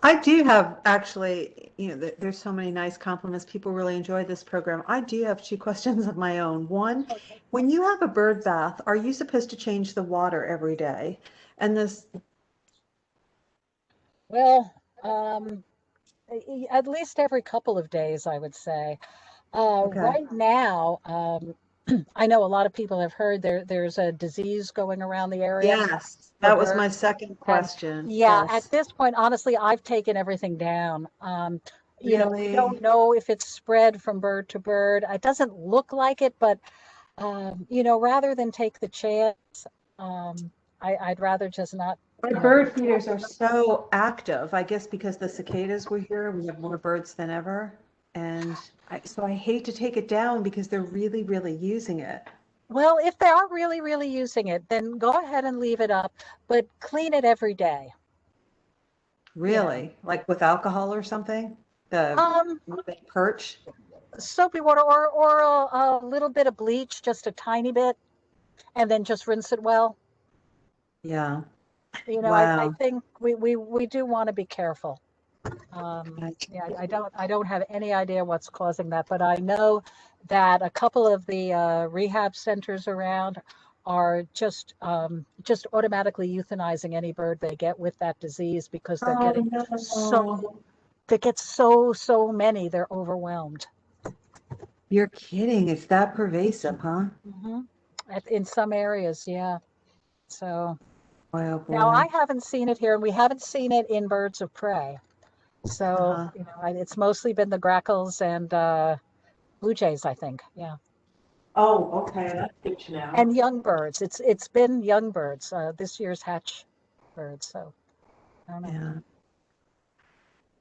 I do have actually, there's so many nice compliments. People really enjoy this program. I do have 2 questions of my own. One, when you have a bird bath, are you supposed to change the water every day? And this, Well, at least every couple of days, I would say. okay. Right now, I know a lot of people have heard there's a disease going around the area. Yes, that was my birds. second And question. yeah, at Yes. this point, honestly, I've taken everything down. We Really? don't know if it's spread from bird to bird. It doesn't look like it, but rather than take the chance, I'd rather just not. Our bird feeders are so active, I guess because the cicadas were here, we have more birds than ever. And so I hate to take it down because they're really, really using it. Well, if they are really, really using it, then go ahead and leave it up, but clean it every day. Really? Like with alcohol or something? Um, The perch? Soapy water or a little bit of bleach, just a tiny bit, and then just rinse it well. Yeah. I Wow. think we do want to be careful. Yeah, I don't have any idea what's causing that, but I know that a couple of the rehab centers around are just automatically euthanizing any bird they get with that disease because they're Oh getting no. they get so many, they're overwhelmed. You're kidding. It's that pervasive, huh? Hmm. In some areas, yeah. So Oh now I boy. haven't seen it here, and we haven't seen it in birds of prey. So, Uh-huh. it's mostly been the grackles and blue jays, I think. Yeah. Oh, okay. That's good to know. And young birds. It's been young birds, this year's hatch birds. So I don't know. Yeah.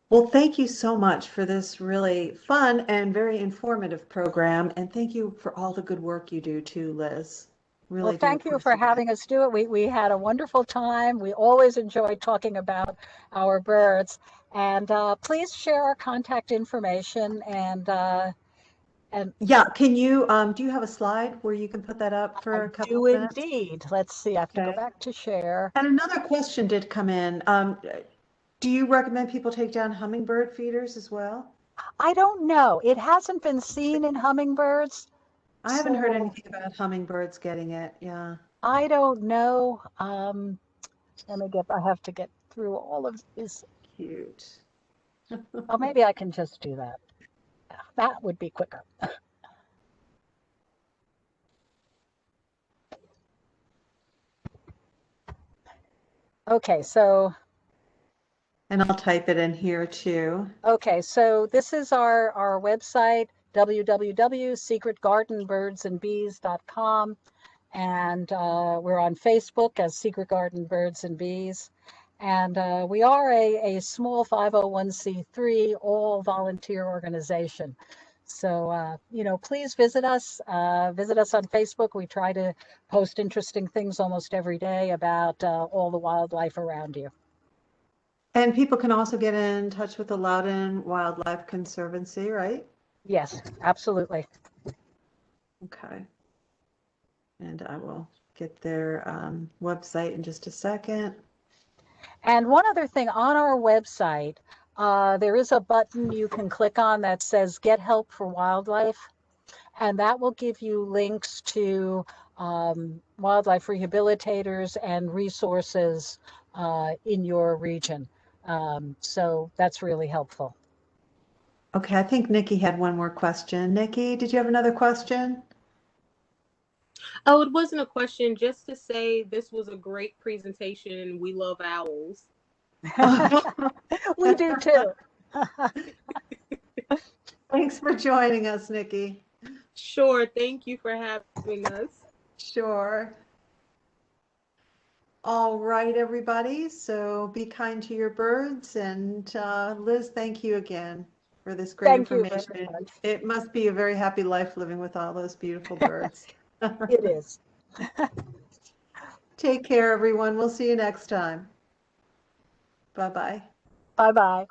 Well, thank you so much for this really fun and very informative program. And thank you for all the good work you do too, Liz. Well, Really do thank you for appreciate it. having us do it. We had a wonderful time. We always enjoy talking about our birds. And please share our contact information and Yeah, can you, do you have a slide where you can put that up for I a couple do of minutes? indeed. Let's see. I have to go Okay. back to share. And another question did come in. Do you recommend people take down hummingbird feeders as well? I don't know. It hasn't been seen in hummingbirds, I haven't heard so anything about hummingbirds getting it. Yeah. I don't know. I have to get through all of this. Cute. Oh, maybe I can just do that. That would be quicker. Okay, so And I'll type it in here too. okay, so this is our website. www.secretgardenbirdsandbees.com. And we're on Facebook as Secret Garden Birds and Bees. And we are a small 501c3 all volunteer organization. So, please visit us. Visit us on Facebook. We try to post interesting things almost every day about all the wildlife around you. And people can also get in touch with the Loudon Wildlife Conservancy, right? Yes, absolutely. Okay. And I will get their website in just a second. And one other thing, on our website, there is a button you can click on that says Get Help for Wildlife. And that will give you links to wildlife rehabilitators and resources in your region. So that's really helpful. Okay, I think Nikki had one more question. Nikki, did you have another question? Oh, it wasn't a question, just to say this was a great presentation. We love owls. We do too. Thanks for joining us, Nikki. Sure, thank you for having us. Sure. All right, everybody. So be kind to your birds. And Liz, thank you again for this great Thank you information. very much. It must be a very happy life living with all those beautiful birds. It is. Take care, everyone. We'll see you next time. Bye-bye. Bye-bye.